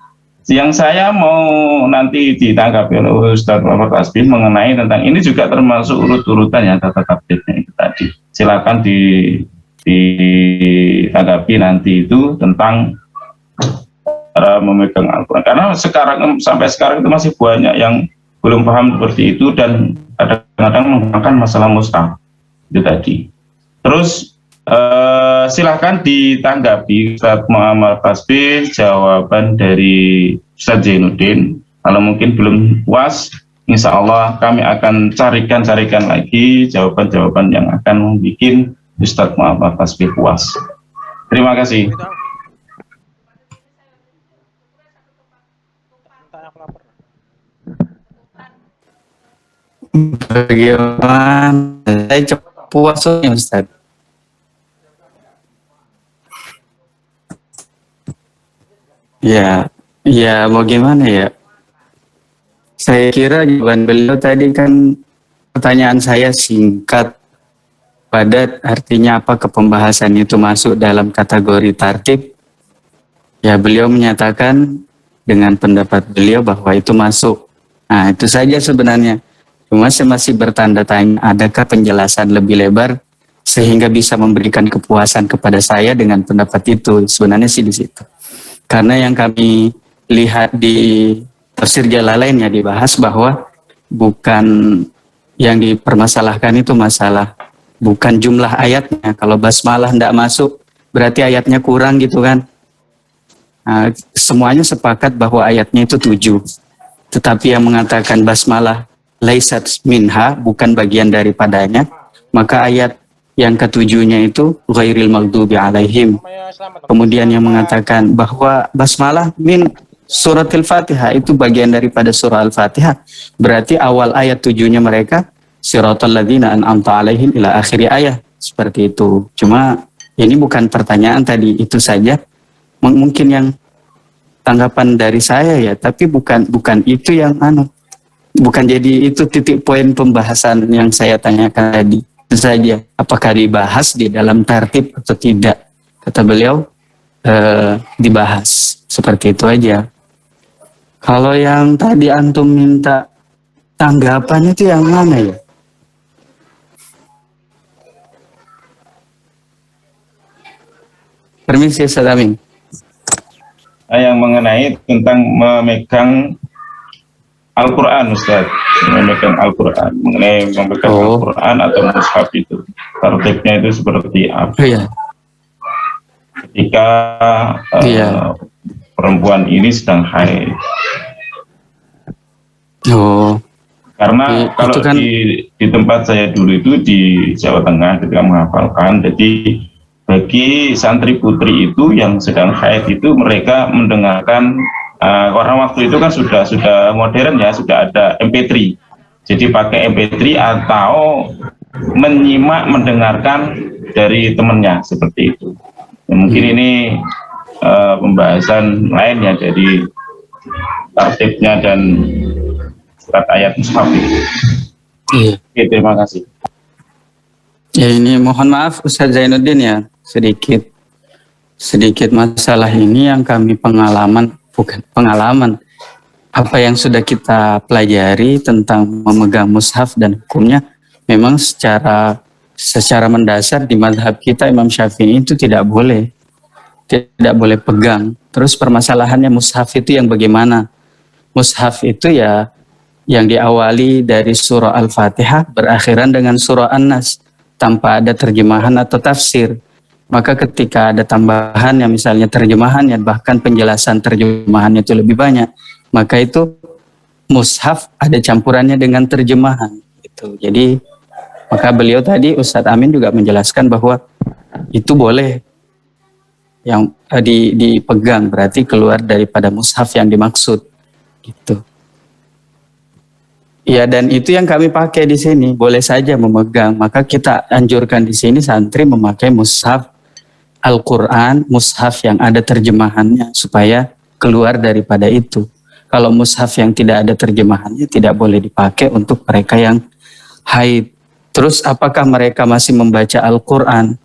yang saya mau nanti ditanggapi oleh Ustadz Muhammad Kasbi mengenai tentang ini juga termasuk urut-urutan ya, tata tertibnya itu tadi. Silakan ditanggapi nanti itu tentang cara memegang Al-Quran. Karena sampai sekarang itu masih banyak yang belum paham seperti itu, dan kadang-kadang menggunakan masalah mushaf itu tadi. Terus silahkan ditanggapi Ustadz Muhammad Kasbi jawaban dari Ustadz Zainuddin. Kalau mungkin belum puas, insya Allah kami akan carikan lagi jawaban-jawaban yang akan membuat Ustadz Muhammad Kasbi puas. Terima kasih. Bagaimana saya cepat puasnya Ustaz? Ya mau gimana ya? Saya kira jawaban beliau tadi kan, pertanyaan saya singkat, padat, artinya apakah pembahasan itu masuk dalam kategori tartib? Ya beliau menyatakan dengan pendapat beliau bahwa itu masuk. Nah itu saja sebenarnya. Cuma saya masih bertanda tanya, adakah penjelasan lebih lebar sehingga bisa memberikan kepuasan kepada saya dengan pendapat itu? Sebenarnya sih di situ. Karena yang kami lihat di tafsir Jalalain ya dibahas bahwa bukan yang dipermasalahkan itu masalah bukan jumlah ayatnya. Kalau basmalah tidak masuk berarti ayatnya kurang gitu kan. Nah, semuanya sepakat bahwa ayatnya itu 7. Tetapi yang mengatakan basmalah laisat minha, bukan bagian daripadanya, maka ayat yang ketujuhnya itu ghairil maghdubi alaihim. Kemudian yang mengatakan bahwa basmalah min suratil Fatihah itu bagian daripada surah Al-Fatihah, berarti awal ayat 7-nya mereka siratal ladzina an'amta alaihim ila akhiri ayat. Seperti itu. Cuma ini bukan pertanyaan tadi, itu saja. Mungkin yang tanggapan dari saya ya, tapi bukan itu yang bukan jadi itu titik poin pembahasan yang saya tanyakan tadi. Itu saja, apakah dibahas di dalam tertib atau tidak. Kata beliau dibahas, seperti itu aja. Kalau yang tadi antum minta tanggapannya itu yang mana ya? Permisi Ustaz Amin. Yang mengenai tentang memegang Al-Quran, Ustaz. Memegang Al-Quran, mengenai memegang Al-Quran atau mushaf itu. Tertibnya itu seperti apa? Iya. Ketika perempuan ini sedang haid. Karena kalau kan, di tempat saya dulu itu di Jawa Tengah ketika menghafalkan, jadi bagi santri putri itu yang sedang haid itu mereka mendengarkan karena waktu itu kan sudah modern ya, sudah ada MP3. Jadi pakai MP3 atau menyimak mendengarkan dari temannya seperti itu. Ya, mungkin ini pembahasan lain ya dari tertibnya dan surat ayat mushaf itu. Iya. Oke, terima kasih. Ya ini mohon maaf Ustaz Zainuddin ya, sedikit masalah ini yang kami bukan pengalaman, apa yang sudah kita pelajari tentang memegang mushaf dan hukumnya, memang secara mendasar di mazhab kita Imam Syafi'i itu tidak boleh pegang. Terus permasalahannya mushaf itu yang bagaimana? Mushaf itu ya yang diawali dari surah Al-Fatihah berakhiran dengan surah An-Nas tanpa ada terjemahan atau tafsir. Maka ketika ada tambahan yang misalnya terjemahannya, bahkan penjelasan terjemahannya itu lebih banyak, maka itu mushaf ada campurannya dengan terjemahan. Gitu. Jadi maka beliau tadi Ustadz Amin juga menjelaskan bahwa itu boleh yang dipegang, berarti keluar daripada mushaf yang dimaksud. Gitu. Ya, dan itu yang kami pakai di sini, boleh saja memegang. Maka kita anjurkan di sini santri memakai mushaf Al-Quran, mushaf yang ada terjemahannya supaya keluar daripada itu. Kalau mushaf yang tidak ada terjemahannya tidak boleh dipakai untuk mereka yang haid. Terus apakah mereka masih membaca Al-Quran?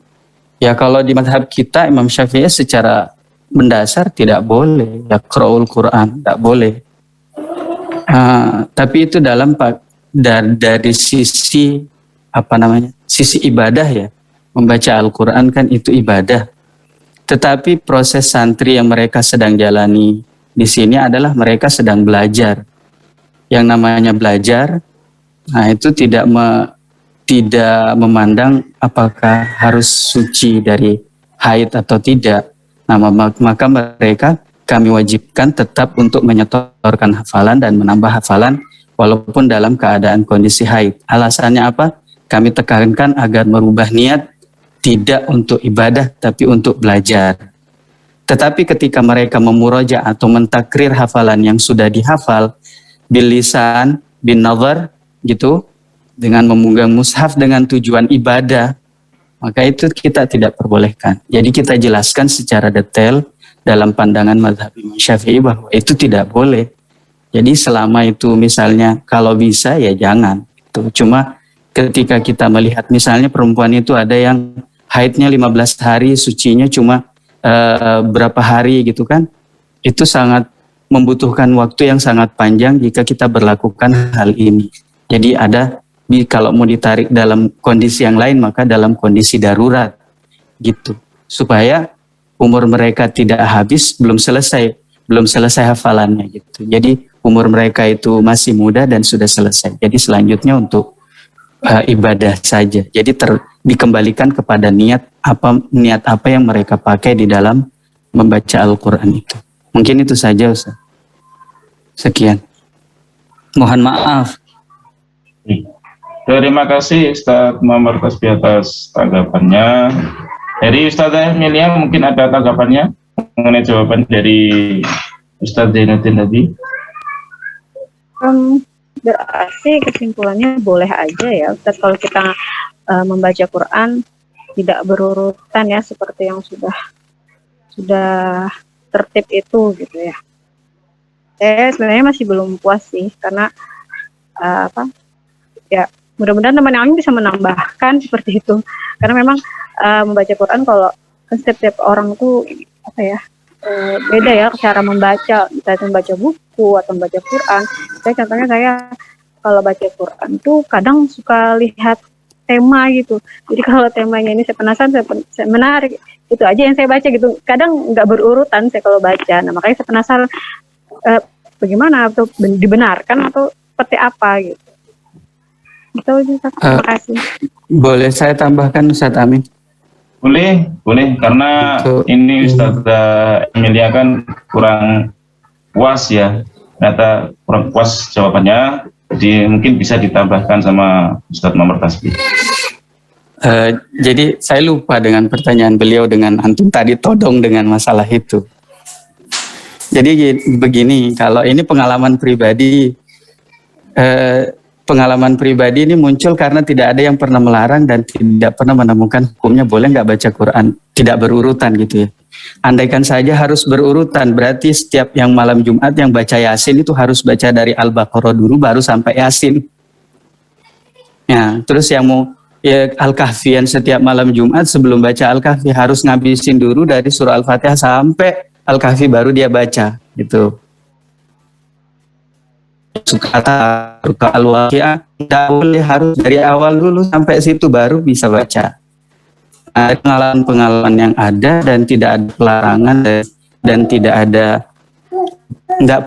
Ya kalau di mazhab kita Imam Syafi'i secara mendasar tidak boleh yaqra'ul Quran, tidak boleh. Tapi itu dari sisi sisi ibadah ya, membaca Al-Quran kan itu ibadah. Tetapi proses santri yang mereka sedang jalani di sini adalah mereka sedang belajar. Yang namanya belajar, itu tidak memandang apakah harus suci dari haid atau tidak. Maka mereka kami wajibkan tetap untuk menyetorkan hafalan dan menambah hafalan walaupun dalam keadaan kondisi haid. Alasannya apa? Kami tekankan agar merubah niat tidak untuk ibadah tapi untuk belajar. Tetapi ketika mereka memuroja atau mentakrir hafalan yang sudah dihafal bil lisan, bin nazar gitu, dengan memegang mushaf dengan tujuan ibadah, maka itu kita tidak perbolehkan. Jadi kita jelaskan secara detail dalam pandangan mazhab Imam Syafi'i bahwa itu tidak boleh. Jadi selama itu misalnya kalau bisa ya jangan. Cuma ketika kita melihat misalnya perempuan itu ada yang haidnya 15 hari, sucinya cuma berapa hari gitu kan. Itu sangat membutuhkan waktu yang sangat panjang jika kita berlakukan hal ini. Jadi kalau mau ditarik dalam kondisi yang lain maka dalam kondisi darurat gitu. Supaya umur mereka tidak habis, belum selesai hafalannya gitu. Jadi umur mereka itu masih muda dan sudah selesai. Jadi selanjutnya untuk ibadah saja. Jadi dikembalikan kepada niat apa yang mereka pakai di dalam membaca Al-Quran itu. Mungkin itu saja, Ustaz. Sekian. Mohon maaf. Terima kasih Ustaz Muhammad Tasbih atas tanggapannya. Dari Ustazah Emilia mungkin ada tanggapannya mengenai jawaban dari Ustaz Zainuddin tadi. Berarti kesimpulannya boleh aja ya Ustaz kalau kita membaca Quran tidak berurutan ya seperti yang sudah tertib itu gitu ya. Saya sebenarnya masih belum puas sih karena ya mudah-mudahan teman kami bisa menambahkan seperti itu karena memang membaca Quran kalau setiap orang tuh beda ya cara membaca, kita membaca buku atau membaca Quran. Contohnya saya kalau baca Quran tuh kadang suka lihat tema gitu. Jadi kalau temanya ini saya penasaran, saya menarik, itu aja yang saya baca gitu. Kadang nggak berurutan saya kalau baca. Nah makanya saya penasaran bagaimana atau dibenarkan atau seperti apa gitu. Itu aja. Terima kasih. Boleh saya tambahkan Ustaz Amin? Boleh, karena ini Ustazah Emilia kan kurang puas ya, ternyata kurang puas jawabannya, jadi mungkin bisa ditambahkan sama Ustaz Muhammad Tasbih. Jadi saya lupa dengan pertanyaan beliau dengan antum tadi todong dengan masalah itu. Jadi begini, kalau ini pengalaman pribadi ini muncul karena tidak ada yang pernah melarang dan tidak pernah menemukan hukumnya boleh nggak baca Quran, tidak berurutan gitu ya. Andaikan saja harus berurutan, berarti setiap yang malam Jumat yang baca Yasin itu harus baca dari Al-Baqarah dulu baru sampai Yasin. Ya, terus yang mau ya Al-Kahfian setiap malam Jumat sebelum baca Al-Kahfi harus ngabisin dulu dari surah Al-Fatihah sampai Al-Kahfi baru dia baca gitu. Kata Al-Waqi'ah tidak boleh, harus dari awal dulu sampai situ baru bisa baca. Ada pengalaman-pengalaman yang ada dan tidak ada pelarangan dan tidak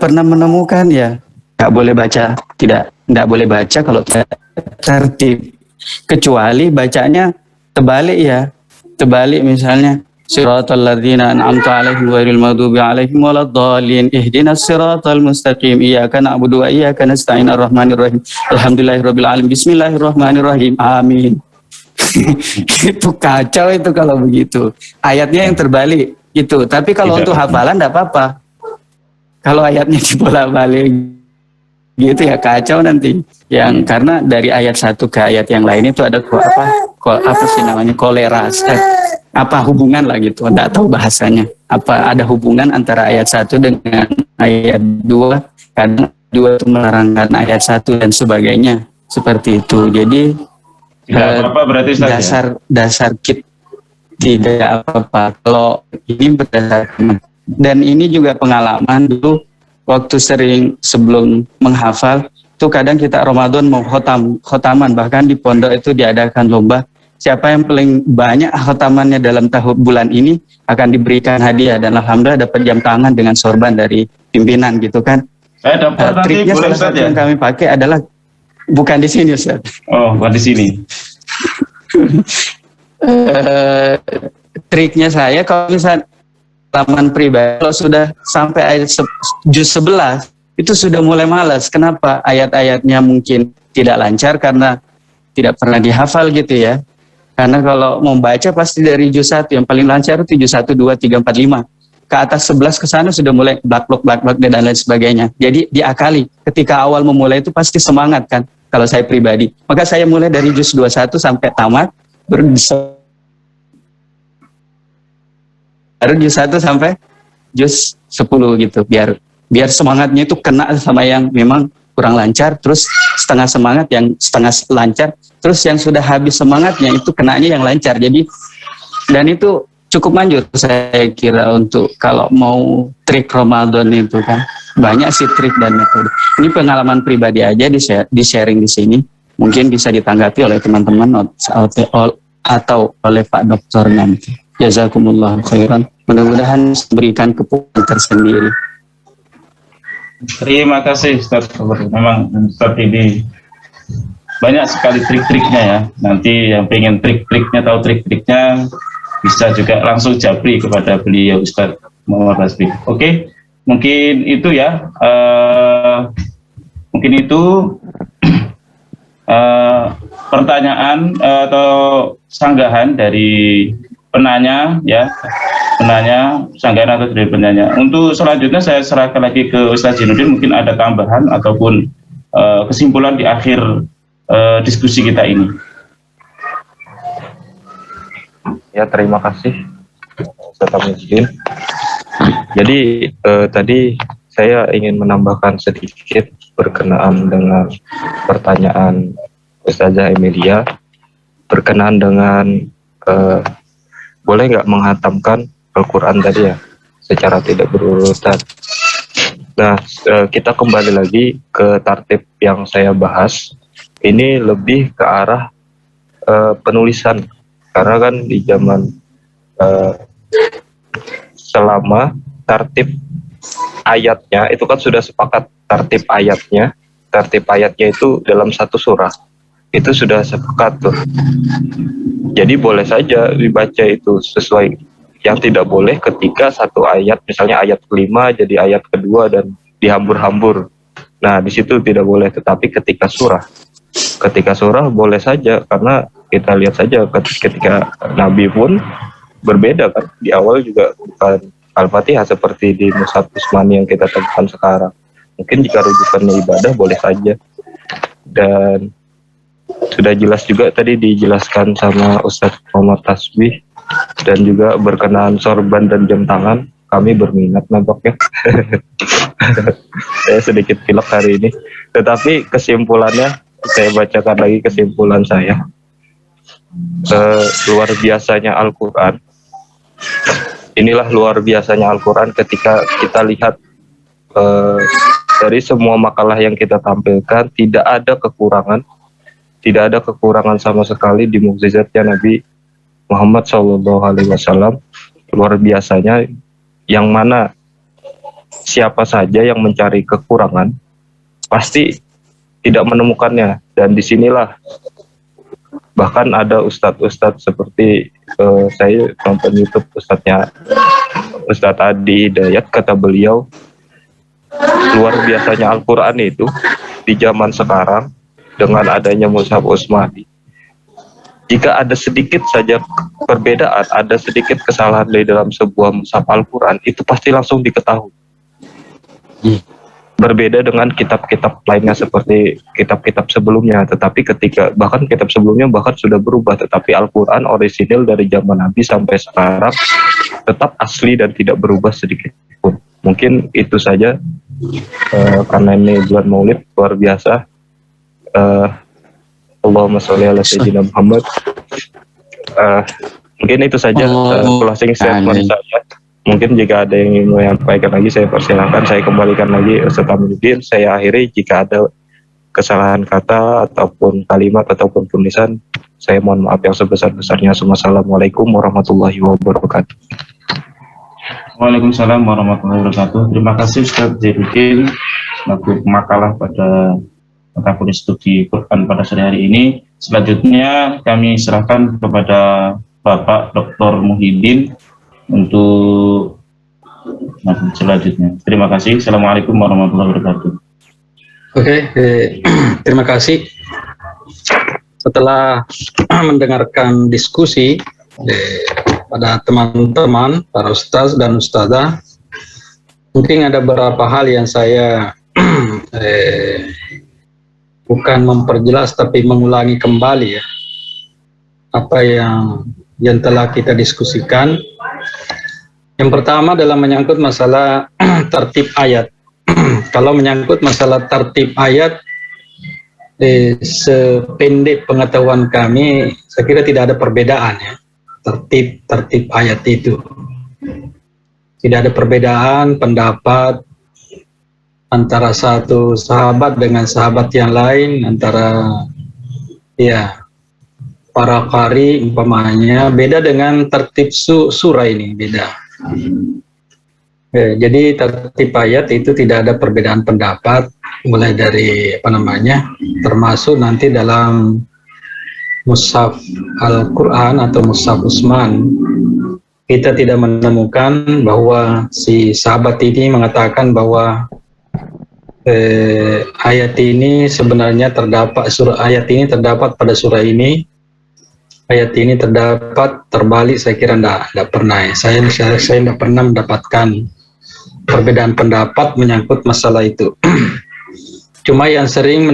pernah menemukan ya nggak boleh baca, tidak boleh baca kalau tertib, kecuali bacanya terbalik misalnya Siratal ladzina an'amta 'alaihim ghairil maghdubi 'alaihim waladdallin ihdinas siratal mustaqim iyyaka na'budu wa iyyaka nasta'in arrahmanir rahim alhamdulillahirabbil alamin bismillahirrahmanirrahim amin. Itu kacau itu kalau begitu. Ayatnya yang terbalik itu. Tapi kalau untuk hafalan enggak apa-apa. Kalau ayatnya dibolak-balik gitu ya kacau nanti. Yang karena dari ayat satu ke ayat yang lain itu ada apa sih namanya kolerasi. Apa hubungan lah gitu, enggak tahu bahasanya. Apa ada hubungan antara ayat 1 dengan ayat 2, kadang 2 itu menerangkan ayat 1 dan sebagainya. Seperti itu. Jadi apa berarti dasar kit tidak apa-apa. Kalau ini berdasarkan dan ini juga pengalaman dulu waktu sering sebelum menghafal itu kadang kita Ramadan mau khotaman, bahkan di pondok itu diadakan lomba. Siapa yang paling banyak khotamannya dalam bulan ini akan diberikan hadiah dan alhamdulillah dapat jam tangan dengan sorban dari pimpinan gitu kan. Saya dapat triknya salah satu yang kami pakai adalah bukan di sini Ustaz. Oh, bukan di sini. Triknya saya kalau misalnya halaman pribadi kalau sudah sampai ayat juz 11 itu sudah mulai malas. Kenapa? Ayat-ayatnya mungkin tidak lancar karena tidak pernah dihafal gitu ya. Karena kalau membaca pasti dari juz 1 yang paling lancar itu juz 1, 2, 3, 4, 5. Ke atas 11 ke sana sudah mulai blak-blok dan lain sebagainya. Jadi diakali. Ketika awal memulai itu pasti semangat kan. Kalau saya pribadi. Maka saya mulai dari juz 21 sampai tamat. Baru juz 1 sampai juz 10 gitu. Biar semangatnya itu kena sama yang memang kurang lancar, terus setengah semangat yang setengah lancar, terus yang sudah habis semangatnya itu kenanya yang lancar. Jadi dan itu cukup manjur saya kira untuk kalau mau trik Ramadan itu kan banyak sih trik dan metode. Ini pengalaman pribadi aja di sharing di sini, mungkin bisa ditanggapi oleh teman-teman atau oleh Pak Dokter nanti. Jazakumullah khairan. Mudah-mudahan berikan kepuasan tersendiri. Terima kasih Ustaz. Memang Ustaz ini banyak sekali trik-triknya ya. Nanti yang pengen trik-triknya, tahu trik-triknya, bisa juga langsung japri kepada beliau Ustaz Muhammad Rasbi. Oke, mungkin itu ya. Mungkin itu pertanyaan atau sanggahan dari penanya ya. Sanggahan atau dari penanya. Untuk selanjutnya saya serahkan lagi ke Ustaz Zainuddin, mungkin ada tambahan ataupun kesimpulan di akhir diskusi kita ini. Ya, terima kasih Ustaz Tamizuddin. Jadi tadi saya ingin menambahkan sedikit berkenaan dengan pertanyaan Ustazah Emilia berkenaan dengan boleh nggak menghatamkan Al-Quran tadi ya secara tidak berurutan. Nah, kita kembali lagi ke tartib yang saya bahas. Ini lebih ke arah penulisan, karena kan di zaman selama tartib ayatnya itu kan sudah sepakat tartib ayatnya itu dalam satu surah itu sudah sepakat tuh. Jadi boleh saja dibaca itu sesuai. Yang tidak boleh ketika satu ayat, misalnya ayat kelima jadi ayat kedua dan dihambur-hambur. Nah, di situ tidak boleh. Tetapi ketika surah boleh saja, karena kita lihat saja ketika Nabi pun berbeda kan. Di awal juga bukan Al-Fatihah seperti di Mushaf Utsmani yang kita temukan sekarang. Mungkin jika rujukannya ibadah boleh saja. Dan sudah jelas juga tadi dijelaskan sama Ustadz Muhammad Tasbih, dan juga berkenaan sorban dan jam tangan, kami berminat nampaknya. Saya sedikit pilek hari ini. Tetapi kesimpulannya, saya bacakan lagi kesimpulan saya. Luar biasanya Al-Quran. Inilah luar biasanya Al-Quran ketika kita lihat dari semua makalah yang kita tampilkan, tidak ada kekurangan sama sekali di mukjizatnya Nabi Muhammad SAW. Luar biasanya, yang mana siapa saja yang mencari kekurangan pasti tidak menemukannya. Dan disinilah bahkan ada ustadz seperti saya nonton YouTube Ustadz Adi Hidayat, kata beliau, luar biasanya Al-Quran itu di zaman sekarang dengan adanya Mushaf Utsmani. Jika ada sedikit saja perbedaan, ada sedikit kesalahan di dalam sebuah mushaf Al-Quran, itu pasti langsung diketahui. Berbeda dengan kitab-kitab lainnya seperti kitab-kitab sebelumnya, tetapi bahkan kitab sebelumnya bahkan sudah berubah, tetapi Al-Quran orisinil dari zaman Nabi sampai sekarang tetap asli dan tidak berubah sedikit pun. Mungkin itu saja, karena ini bulan Maulid luar biasa. Allahumma sholli ala sayyidina Muhammad. Mungkin itu saja closing statement saya. Mungkin jika ada yang ingin menyampaikan lagi, saya persilahkan. Saya kembalikan lagi Ustaz Tamizuddin. Saya akhiri, jika ada kesalahan kata ataupun kalimat ataupun tulisan, saya mohon maaf yang sebesar-besarnya. Wassalamualaikum warahmatullahi wabarakatuh. Waalaikumsalam warahmatullahi wabarakatuh. Terima kasih Ustaz Zainuddin selaku makalah pada mata kuliah studi Quran pada sore hari ini. Selanjutnya kami serahkan kepada Bapak Dr. Muhyiddin untuk selanjutnya. Terima kasih. Assalamualaikum warahmatullahi wabarakatuh. Oke, terima kasih. Setelah mendengarkan diskusi pada teman-teman, para ustaz dan ustazah, mungkin ada beberapa hal yang saya bukan memperjelas tapi mengulangi kembali ya apa yang telah kita diskusikan. Yang pertama adalah menyangkut masalah tertib ayat. Kalau menyangkut masalah tertib ayat, sependek pengetahuan kami, saya kira tidak ada perbedaan ya tertib ayat itu. Tidak ada perbedaan pendapat antara satu sahabat dengan sahabat yang lain, antara ya para qari umpamanya beda dengan tertib surah ini, beda. Jadi tertib ayat itu tidak ada perbedaan pendapat, mulai dari termasuk nanti dalam mushaf Al-Quran atau mushaf Utsman, kita tidak menemukan bahwa si sahabat ini mengatakan bahwa ayat ini sebenarnya terdapat, ayat ini terdapat pada surah ini, ayat ini terdapat terbalik. Saya kira tidak pernah ya. Saya tidak pernah mendapatkan perbedaan pendapat menyangkut masalah itu. Cuma yang sering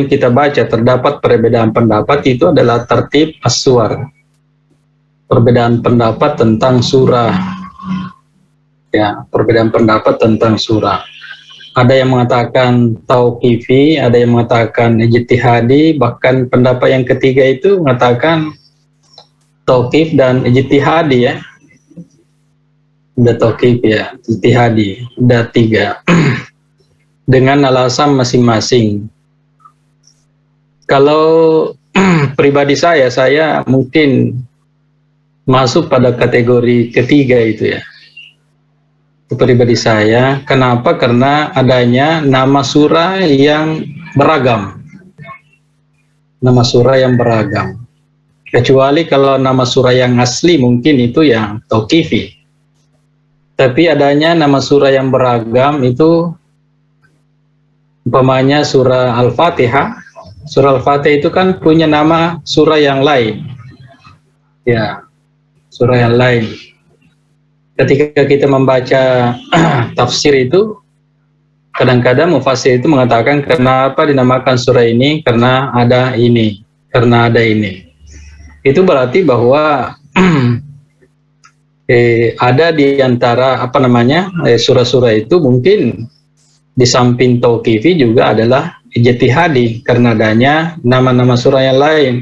kita baca terdapat perbedaan pendapat itu adalah tertib as-suwar, perbedaan pendapat tentang surah. Ya, perbedaan pendapat tentang surah. Ada yang mengatakan tauqifi, ada yang mengatakan ijtihadi, bahkan pendapat yang ketiga itu mengatakan tauqif dan ijtihadi ya. Ada tauqif ya, ijtihadi, ada 3. Dengan alasan masing-masing. Kalau pribadi saya mungkin masuk pada kategori ketiga itu ya. Itu pribadi saya. Kenapa? Karena adanya nama surah yang beragam. Nama surah yang beragam. Kecuali kalau nama surah yang asli mungkin itu yang tauqifi. Tapi adanya nama surah yang beragam itu umpamanya surah Al-Fatihah. Surah Al-Fatihah itu kan punya nama surah yang lain. Ya, surah yang lain. Ketika kita membaca tafsir itu, kadang-kadang mufassir itu mengatakan kenapa dinamakan surah ini, karena ada ini, karena ada ini. Itu berarti bahwa ada di antara surah-surah itu mungkin di samping tauqifi juga adalah ijtihadi, karena adanya nama-nama surah yang lain.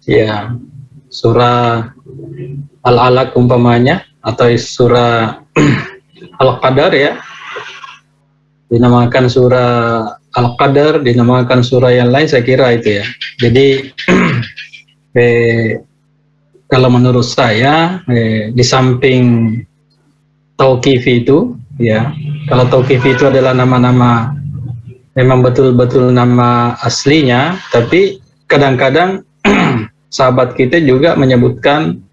Ya, surah Al-Alaq umpamanya, atau surah Al-Qadar ya, dinamakan surah Al-Qadar, dinamakan surah yang lain, saya kira itu ya. Jadi kalau menurut saya di samping tauqifi itu ya, kalau tauqifi itu adalah nama-nama memang betul-betul nama aslinya, tapi kadang-kadang sahabat kita juga menyebutkan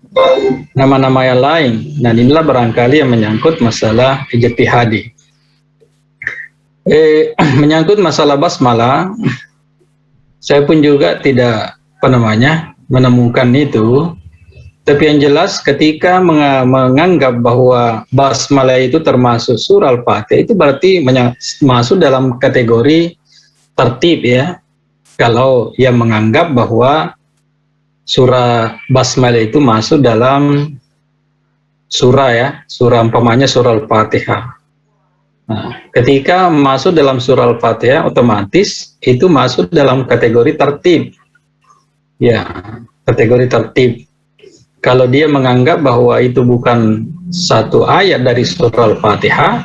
nama-nama yang lain. Nah, inilah barangkali yang menyangkut masalah ijtihadi. Menyangkut masalah basmalah, saya pun juga tidak menemukan itu. Tapi yang jelas ketika menganggap bahwa basmalah itu termasuk surah Al-Fatihah, itu berarti masuk dalam kategori tertib ya. Kalau yang menganggap bahwa surah basmalah itu masuk dalam surah ya, surah umpamanya surah Al-Fatihah. Nah, ketika masuk dalam surah Al-Fatihah, otomatis itu masuk dalam kategori tertib. Ya, kategori tertib. Kalau dia menganggap bahwa itu bukan satu ayat dari surah Al-Fatihah,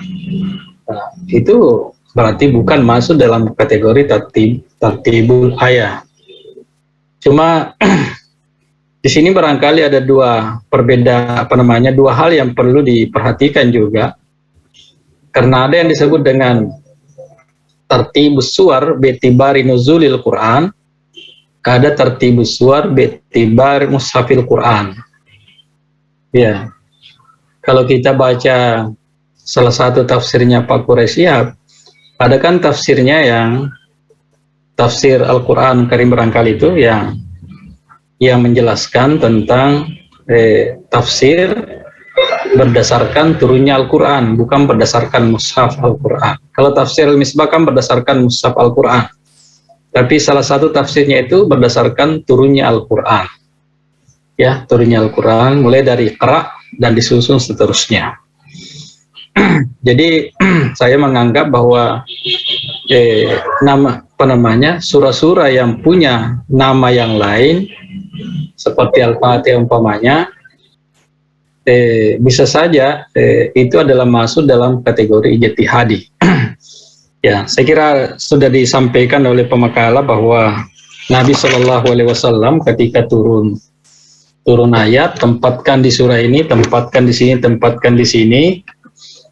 itu berarti bukan masuk dalam kategori tertibul ayat. Cuma di sini barangkali ada dua hal yang perlu diperhatikan juga. Karena ada yang disebut dengan tertibus suwar bi'tibari nuzulil Quran, ada tertibus suwar bi'tibari mushafil Quran. Ya, kalau kita baca salah satu tafsirnya Pak Quraisy Shihab, ada kan tafsirnya yang tafsir Al-Quran Karim barangkali itu yang menjelaskan tentang tafsir berdasarkan turunnya Al-Quran, bukan berdasarkan mushaf Al-Quran. Kalau tafsir Al-Misbah kan berdasarkan mushaf Al-Quran, tapi salah satu tafsirnya itu berdasarkan turunnya Al-Quran. Ya, turunnya Al-Quran mulai dari Iqra dan disusun seterusnya. Jadi saya menganggap bahwa surah-surah yang punya nama yang lain seperti Al-Fatihah umpamanya, bisa saja itu adalah masuk dalam kategori ijtihadi. Ya, saya kira sudah disampaikan oleh pemakalah bahwa Nabi Shallallahu Alaihi Wasallam ketika turun ayat, tempatkan di surah ini, tempatkan di sini, tempatkan di sini.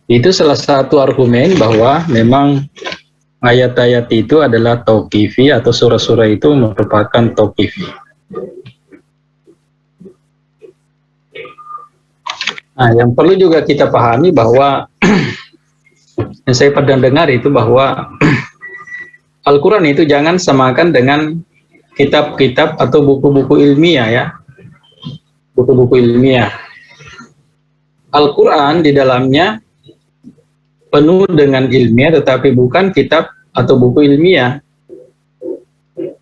Itu salah satu argumen bahwa memang ayat-ayat itu adalah tauqifi atau surah-surah itu merupakan tauqifi. Nah, yang perlu juga kita pahami bahwa yang saya pernah dengar itu bahwa Al-Quran itu jangan samakan dengan kitab-kitab atau buku-buku ilmiah ya. Buku-buku ilmiah. Al-Quran di dalamnya penuh dengan ilmiah tetapi bukan kitab atau buku ilmiah.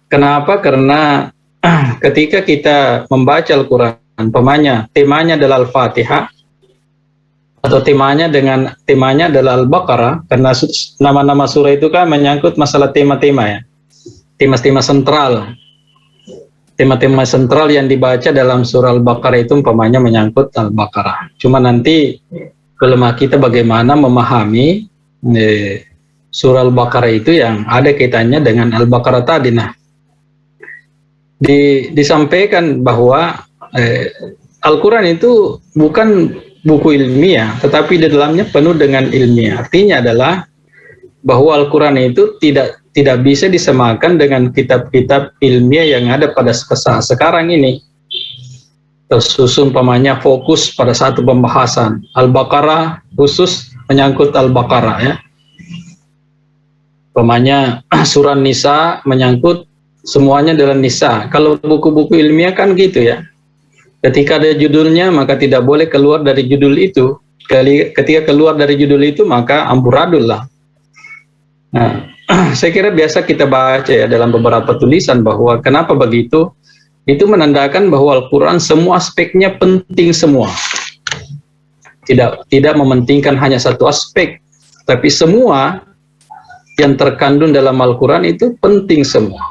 Kenapa? Karena ketika kita membaca Al-Quran, temanya adalah Al-Fatihah atau temanya adalah Al-Baqarah, karena nama-nama surah itu kan menyangkut masalah tema-tema ya. Tema-tema sentral. Tema-tema sentral yang dibaca dalam surah Al-Baqarah itu umpamanya menyangkut Al-Baqarah. Cuma nanti kelemahan kita bagaimana memahami surah Al-Baqarah itu yang ada kaitannya dengan Al-Baqarah tadi. Nah, disampaikan bahwa Al-Quran itu bukan buku ilmiah, tetapi di dalamnya penuh dengan ilmiah. Artinya adalah bahwa Al-Quran itu tidak bisa disamakan dengan kitab-kitab ilmiah yang ada pada saat sekarang ini. Tersusun umpamanya fokus pada satu pembahasan. Al-Baqarah khusus menyangkut Al-Baqarah ya. Umpamanya surah Nisa menyangkut semuanya dalam Nisa. Kalau buku-buku ilmiah kan gitu ya. Ketika ada judulnya maka tidak boleh keluar dari judul itu. Ketika keluar dari judul itu maka amburadul lah. Nah, saya kira biasa kita baca ya dalam beberapa tulisan bahwa kenapa begitu? Itu menandakan bahwa Al-Quran semua aspeknya penting semua. Tidak mementingkan hanya satu aspek, tapi semua yang terkandung dalam Al-Quran itu penting semua.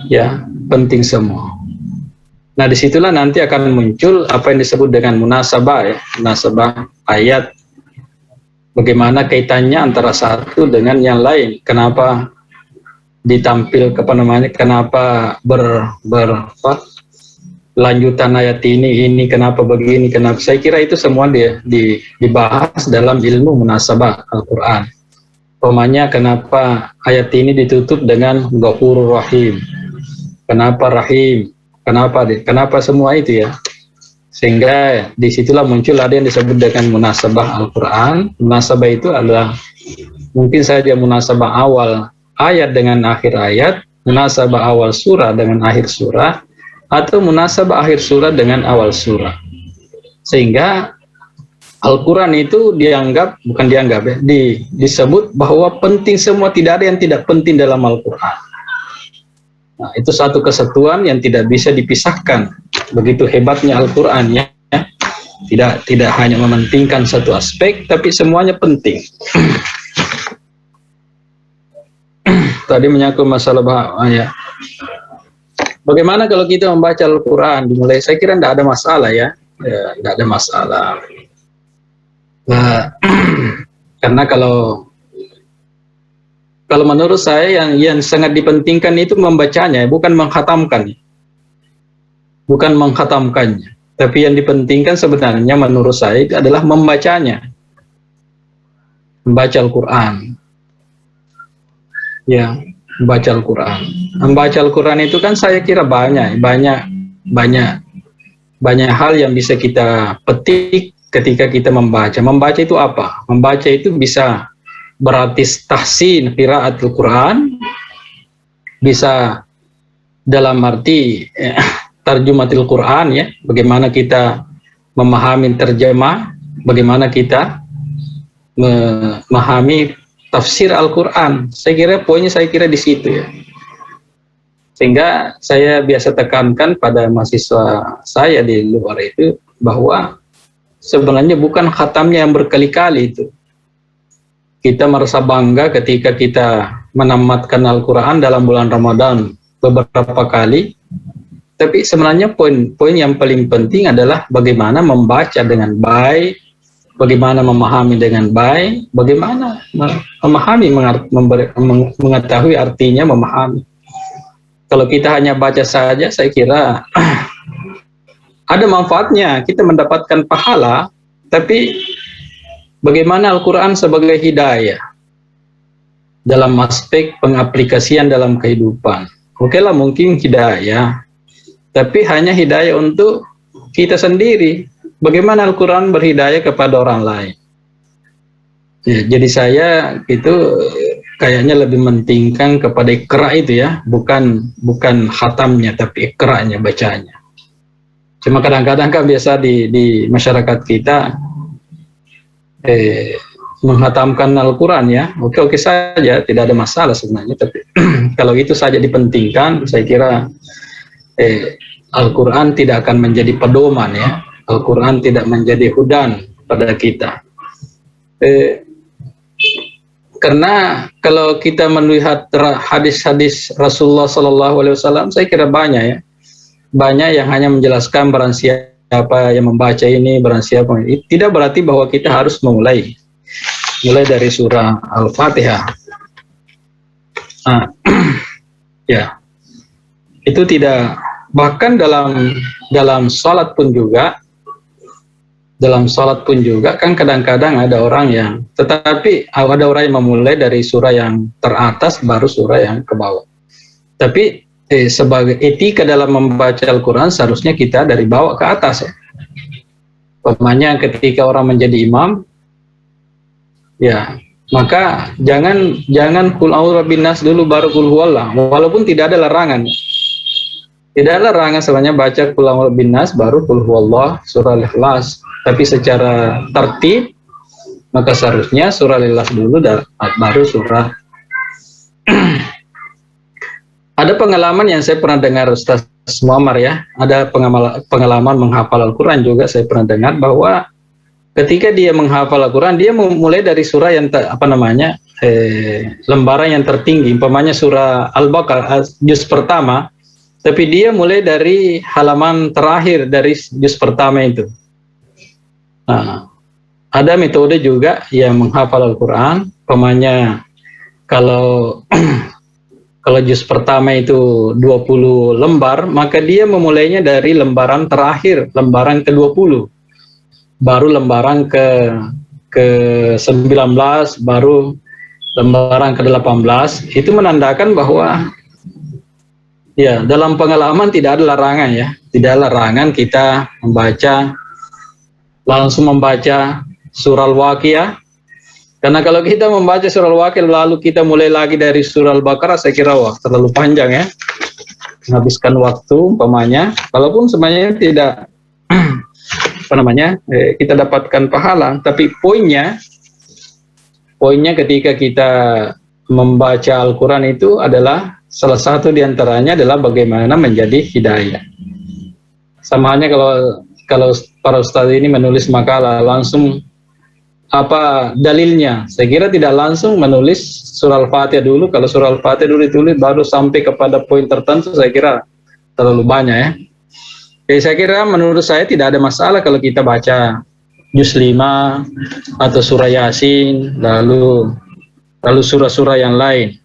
Ya, penting semua. Nah, disitulah nanti akan muncul apa yang disebut dengan munasabah ya, munasabah ayat. Bagaimana kaitannya antara satu dengan yang lain? Kenapa ditampil kenapa lanjutan ayat ini kenapa begini, kenapa? Saya kira itu semua dibahas dalam ilmu munasabah Al-Quran. Umpamanya kenapa ayat ini ditutup dengan Ghafurur Rahim? Kenapa Rahim? Kenapa semua itu ya? Sehingga disitulah muncul ada yang disebut dengan munasabah Al-Quran. Munasabah itu adalah mungkin saja munasabah awal ayat dengan akhir ayat, munasabah awal surah dengan akhir surah, atau munasabah akhir surah dengan awal surah. Sehingga Al-Quran itu disebut bahwa penting semua, tidak ada yang tidak penting dalam Al-Quran. Nah, itu satu kesatuan yang tidak bisa dipisahkan. Begitu hebatnya Al-Quran ya. Tidak hanya mementingkan satu aspek, tapi semuanya penting. Tadi menyangkut masalah ya. Bagaimana kalau kita membaca Al-Quran dimulai? Saya kira tidak ada masalah ya. Tidak ada masalah. Nah, karena kalau menurut saya yang sangat dipentingkan itu membacanya, bukan mengkhatamkan. Bukan mengkhatamkannya. Tapi yang dipentingkan sebenarnya menurut saya itu adalah membacanya. Membaca Al-Quran. Ya, membaca Al-Quran. Membaca Al-Quran itu kan saya kira banyak hal yang bisa kita petik ketika kita membaca. Membaca itu apa? Membaca itu bisa berarti tahsin qiraatul Quran, bisa dalam arti tarjumatil Quran ya, bagaimana kita memahami terjemah, bagaimana kita memahami tafsir Al-Quran. Saya kira poinnya di situ ya. Sehingga saya biasa tekankan pada mahasiswa saya di luar itu bahwa sebenarnya bukan khatamnya yang berkali-kali itu. Kita merasa bangga ketika kita menamatkan Al-Quran dalam bulan Ramadan beberapa kali, tapi sebenarnya poin yang paling penting adalah bagaimana membaca dengan baik, bagaimana memahami dengan baik, bagaimana memahami, mengetahui artinya memahami. Kalau kita hanya baca saja, saya kira ada manfaatnya, kita mendapatkan pahala, tapi bagaimana Al-Quran sebagai hidayah dalam aspek pengaplikasian dalam kehidupan. Oke lah, mungkin hidayah, tapi hanya hidayah untuk kita sendiri. Bagaimana Al-Quran berhidayah kepada orang lain. Ya, jadi saya itu kayaknya lebih mementingkan kepada ikra itu ya, bukan khatamnya, tapi ikranya, bacanya. Cuma kadang-kadang kan biasa di masyarakat kita menghatamkan Al-Quran ya, oke saja, tidak ada masalah sebenarnya, tapi kalau itu saja dipentingkan, saya kira Al-Quran tidak akan menjadi pedoman ya, Al-Quran tidak menjadi hudan pada kita. Karena kalau kita melihat hadis-hadis Rasulullah SAW, saya kira banyak ya, banyak yang hanya menjelaskan barang siapa yang membaca ini, barang siapa ini. Tidak berarti bahwa kita harus mulai dari surah Al-Fatihah. Ya, itu tidak. Bahkan dalam salat pun juga. Dalam salat pun juga kan kadang-kadang ada orang yang, tetapi ada orang yang memulai dari surah yang teratas baru surah yang ke bawah. Tapi sebagai etika dalam membaca Al-Quran seharusnya kita dari bawah ke atas ya. Umpamanya ketika orang menjadi imam, ya maka jangan qul a'udzu binnas dulu baru qul huwallah, walaupun tidak ada larangan. Tidak ada larangan sebenarnya baca qul a'udzu binnas baru qul huwallah surah Al-Ikhlas. Tapi secara tertib, maka seharusnya surah Al-Ikhlas dulu baru surah. Ada pengalaman yang saya pernah dengar Ustaz Muammar ya, ada pengalaman menghafal Al-Quran juga saya pernah dengar, bahwa ketika dia menghafal Al-Quran, dia mulai dari surah yang lembaran yang tertinggi, umpamanya surah Al-Baqarah juz pertama, tapi dia mulai dari halaman terakhir dari juz pertama itu. Nah, ada metode juga yang menghafal Al-Quran, umpamanya kalau juz pertama itu 20 lembar, maka dia memulainya dari lembaran terakhir, lembaran ke-20. Baru lembaran ke-19, baru lembaran ke-18. Itu menandakan bahwa ya, dalam pengalaman tidak ada larangan ya. Tidak ada larangan kita langsung membaca surah Al-Waqiah. Karena kalau kita membaca surah Al-Waqiah lalu kita mulai lagi dari surah Al-Baqarah, saya kira terlalu panjang ya. Menghabiskan waktu umpamanya, walaupun sebenarnya tidak kita dapatkan pahala, tapi poinnya ketika kita membaca Al-Quran itu adalah salah satu diantaranya adalah bagaimana menjadi hidayah. Sama halnya kalau para ustadz ini menulis makalah langsung apa dalilnya, saya kira tidak langsung menulis surah Al-Fatihah dulu. Kalau surah Al-Fatihah dulu ditulis baru sampai kepada poin tertentu, saya kira terlalu banyak ya. Jadi saya kira menurut saya tidak ada masalah kalau kita baca juz 5 atau surah Yasin, lalu surah-surah yang lain.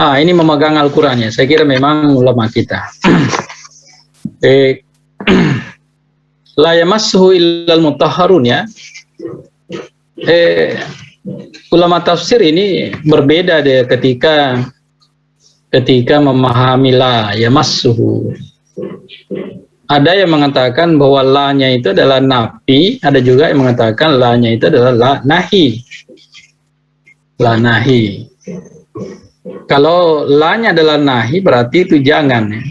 Ini memegang Al-Quran ya. Saya kira memang ulama kita. La yamassuhu illal mutahharun ya. Ulama tafsir ini berbeda deh ketika memahami la yamassuhu. Ada yang mengatakan bahwa la-nya itu adalah nafi, ada juga yang mengatakan la-nya itu adalah la nahi. La nahi. Kalau la-nya adalah nahi berarti itu jangan ya.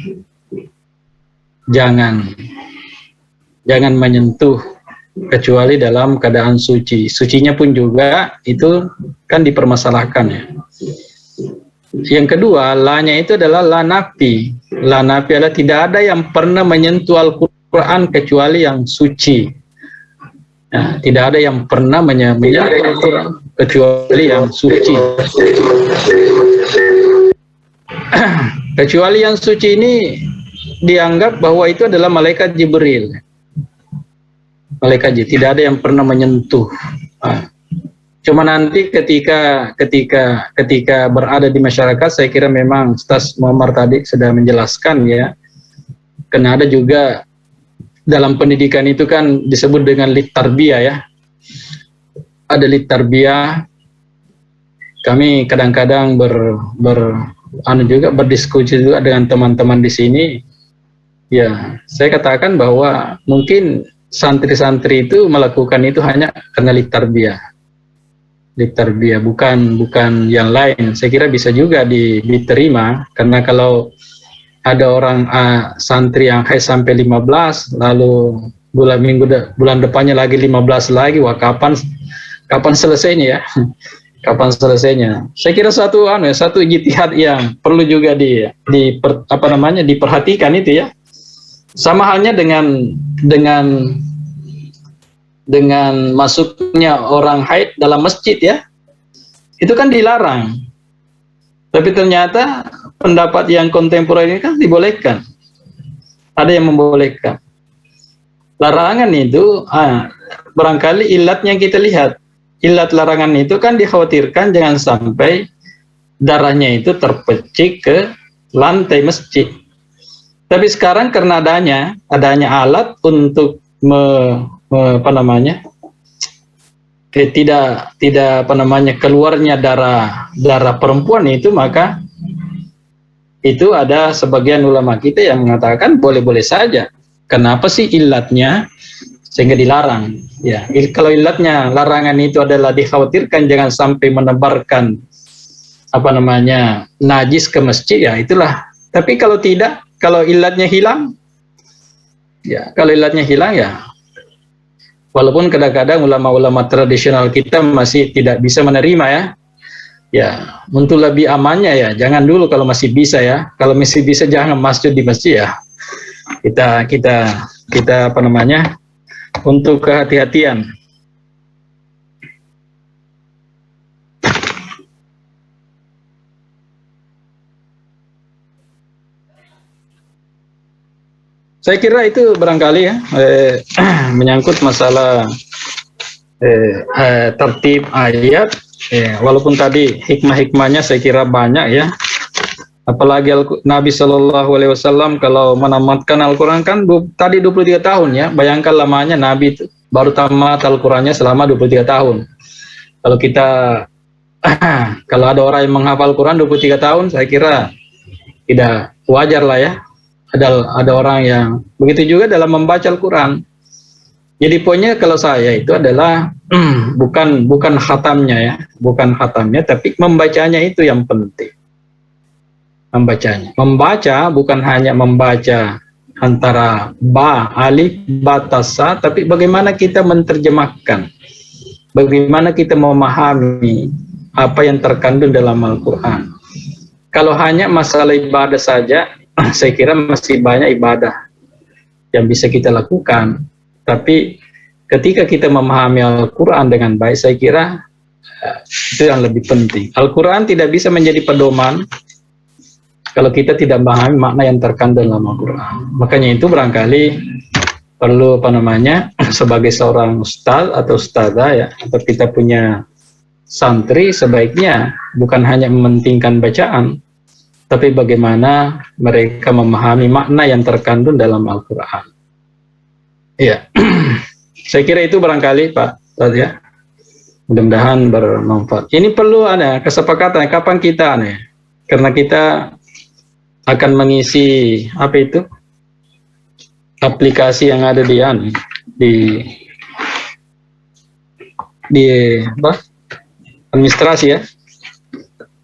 Jangan menyentuh kecuali dalam keadaan suci. Sucinya pun juga itu kan dipermasalahkan ya. Yang kedua, la-nya itu adalah la nafi. La nafi adalah tidak ada yang pernah menyentuh Al-Quran kecuali yang suci. Nah, tidak ada yang pernah menyentuh Al-Quran kecuali yang suci. Kecuali yang suci ini dianggap bahwa itu adalah malaikat Jibril. Malaikat Jibril, tidak ada yang pernah menyentuh. Cuma nanti ketika berada di masyarakat, saya kira memang Ustaz Muhammad tadi sudah menjelaskan ya, karena ada juga dalam pendidikan itu kan disebut dengan lit tarbiyah ya. Ada lit tarbiyah. Kami kadang-kadang berdiskusi juga dengan teman-teman di sini. Ya, saya katakan bahwa mungkin santri-santri itu melakukan itu hanya karena lit tarbiyah, bukan yang lain. Saya kira bisa juga diterima, karena kalau ada orang santri yang haid sampai 15, lalu bulan depannya lagi 15 lagi, wah kapan selesainya ya? Kapan selesainya? Saya kira satu ijtihad yang perlu juga diperhatikan itu ya. Sama halnya dengan masuknya orang haid dalam masjid ya. Itu kan dilarang. Tapi ternyata pendapat yang kontemporer ini kan dibolehkan. Ada yang membolehkan. Larangan itu barangkali ilatnya kita lihat. Ilat larangan itu kan dikhawatirkan jangan sampai darahnya itu terpecik ke lantai masjid. Tapi sekarang karena adanya alat untuk keluarnya darah perempuan itu, maka itu ada sebagian ulama kita yang mengatakan boleh-boleh saja. Kenapa sih ilatnya sehingga dilarang? Ya, kalau ilatnya larangan itu adalah dikhawatirkan jangan sampai menebarkan najis ke masjid, ya itulah. Tapi kalau tidak, kalau ilatnya hilang ya, walaupun kadang-kadang ulama-ulama tradisional kita masih tidak bisa menerima ya. Ya, untuk lebih amannya ya, jangan dulu kalau masih bisa ya. Kalau masih bisa jangan masjid di masjid ya. Kita untuk kehati-hatian. Saya kira itu barangkali ya menyangkut masalah tertib ayat. Walaupun tadi hikmah-hikmahnya saya kira banyak ya. Apalagi Nabi Shallallahu Alaihi Wasallam kalau menamatkan Al-Quran kan tadi 23 tahun ya. Bayangkan lamanya Nabi itu baru tamat Al-Qurannya selama 23 tahun. Kalau ada orang yang menghafal Quran 23 tahun, saya kira tidak wajar lah ya. Ada orang yang begitu juga dalam membaca Al-Quran. Jadi poinnya kalau saya itu adalah bukan khatamnya ya, tapi membacanya itu yang penting. Membaca bukan hanya membaca antara alif, ba, ta, sa, tapi bagaimana kita menerjemahkan, bagaimana kita memahami apa yang terkandung dalam Al-Quran. Kalau hanya masalah ibadah saja, saya kira masih banyak ibadah yang bisa kita lakukan. Tapi ketika kita memahami Al-Quran dengan baik, saya kira itu yang lebih penting. Al-Quran tidak bisa menjadi pedoman kalau kita tidak memahami makna yang terkandung dalam Al-Quran. Makanya itu barangkali perlu sebagai seorang ustaz atau ustazah ya, atau kita punya santri, sebaiknya bukan hanya mementingkan bacaan, tapi bagaimana mereka memahami makna yang terkandung dalam Al-Quran. Iya, saya kira itu barangkali Pak Ustaz ya. Mudah-mudahan bermanfaat. Ini perlu ada kesepakatan kapan kita karena kita akan mengisi aplikasi yang ada di administrasi ya.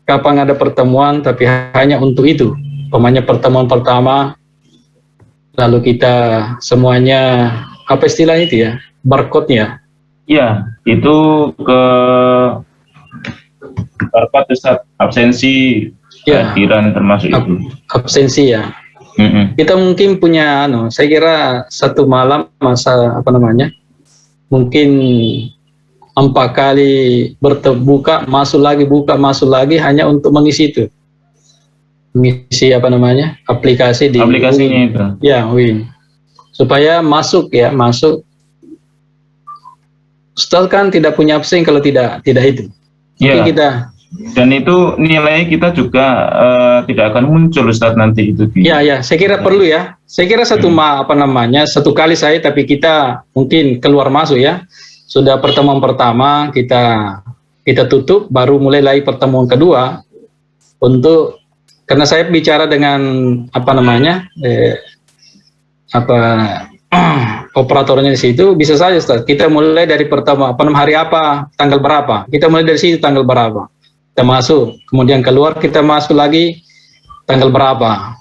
Kapan ada pertemuan tapi hanya untuk itu. Pokoknya pertemuan pertama, lalu kita semuanya apa istilah itu ya, barcode-nya. Ya, itu ke barcode Ustaz, absensi, ya, kehadiran termasuk itu. Absensi ya. Kita mungkin punya saya kira satu malam mungkin 4 kali buka masuk lagi hanya untuk mengisi itu. Mengisi aplikasi di aplikasinya Win. itu. Ya, Win. Supaya masuk Ustaz kan tidak punya absen kalau tidak itu. Ya. Jadi kita Dan itu nilai kita juga tidak akan muncul Ustaz nanti itu. ya, saya kira perlu ya. Saya kira satu satu kali saya, tapi kita mungkin keluar masuk ya. Sudah pertemuan pertama kita tutup, baru mulai lagi pertemuan kedua untuk, karena saya bicara dengan operatornya di situ, bisa saja Ustaz, kita mulai dari pertama hari apa, tanggal berapa, kita mulai dari situ tanggal berapa, kita masuk, kemudian keluar, kita masuk lagi tanggal berapa,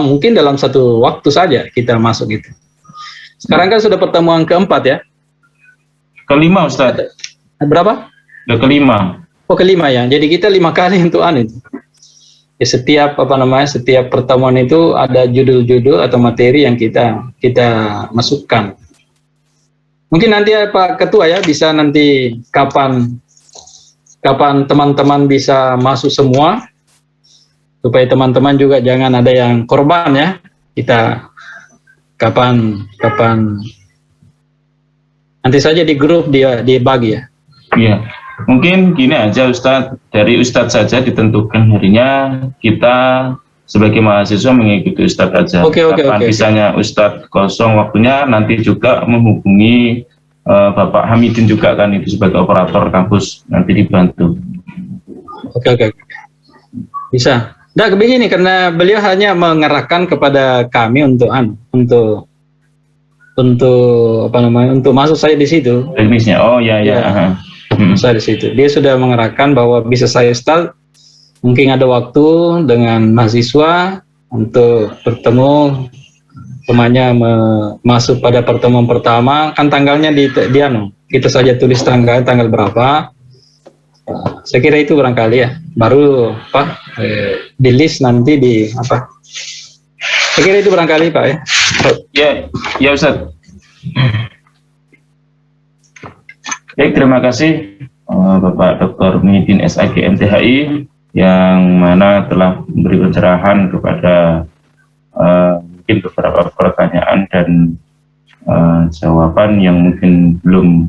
mungkin dalam satu waktu saja kita masuk gitu. Sekarang kan sudah pertemuan keempat ya, kelima Ustaz. berapa? Udah kelima. Oh, kelima ya, jadi kita 5 kali untuk itu. Ya, setiap pertemuan itu ada judul-judul atau materi yang kita masukkan. Mungkin nanti Pak Ketua ya bisa nanti kapan teman-teman bisa masuk semua, supaya teman-teman juga jangan ada yang korban ya. Kita kapan nanti saja di grup dia dibagi ya. Iya. Mungkin gini aja Ustadz, dari Ustadz saja ditentukan harinya, kita sebagai mahasiswa mengikuti Ustadz aja. Kapan bisanya Ustadz kosong waktunya, nanti juga menghubungi Bapak Hamidin juga kan, itu sebagai operator kampus, nanti dibantu. Oke. Bisa. Nah, begini, karena beliau hanya mengarahkan kepada kami untuk masuk saya di situ. Teknisnya, oh ya. Saya di situ. Dia sudah mengarahkan bahwa bisa saya start, mungkin ada waktu dengan mahasiswa untuk bertemu, temannya masuk pada pertemuan pertama, kan tanggalnya kita saja tulis tanggal berapa. Saya kira itu barangkali ya, baru di list nanti saya kira itu barangkali Pak ya. Ya Ustaz. Baik, terima kasih Bapak Dr. Muhyiddin SAG MTHI yang mana telah memberi pencerahan kepada mungkin beberapa pertanyaan dan jawaban yang mungkin belum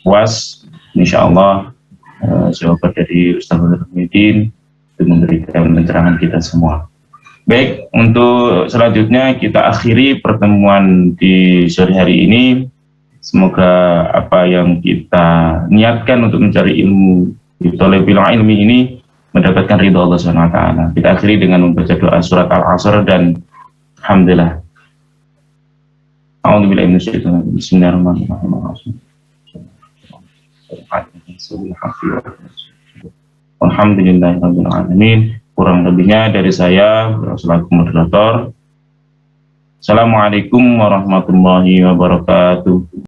puas. Insya Allah jawaban dari Ustaz Dr. Muhyiddin itu memberikan pencerahan kita semua. Baik, untuk selanjutnya kita akhiri pertemuan di sore hari ini. Semoga apa yang kita niatkan untuk mencari ilmu di thalabil ilmi ini mendapatkan ridha Allah Subhanahu wa taala. Kita akhiri dengan membaca doa surat Al-Asr dan alhamdulillah. A'udzubillahi minasyaitonir rajim. Bismillahirrahmanirrahim. Alhamdulillahirabbil alamin. Kurang lebihnya dari saya selaku moderator. Assalamualaikum warahmatullahi wabarakatuh.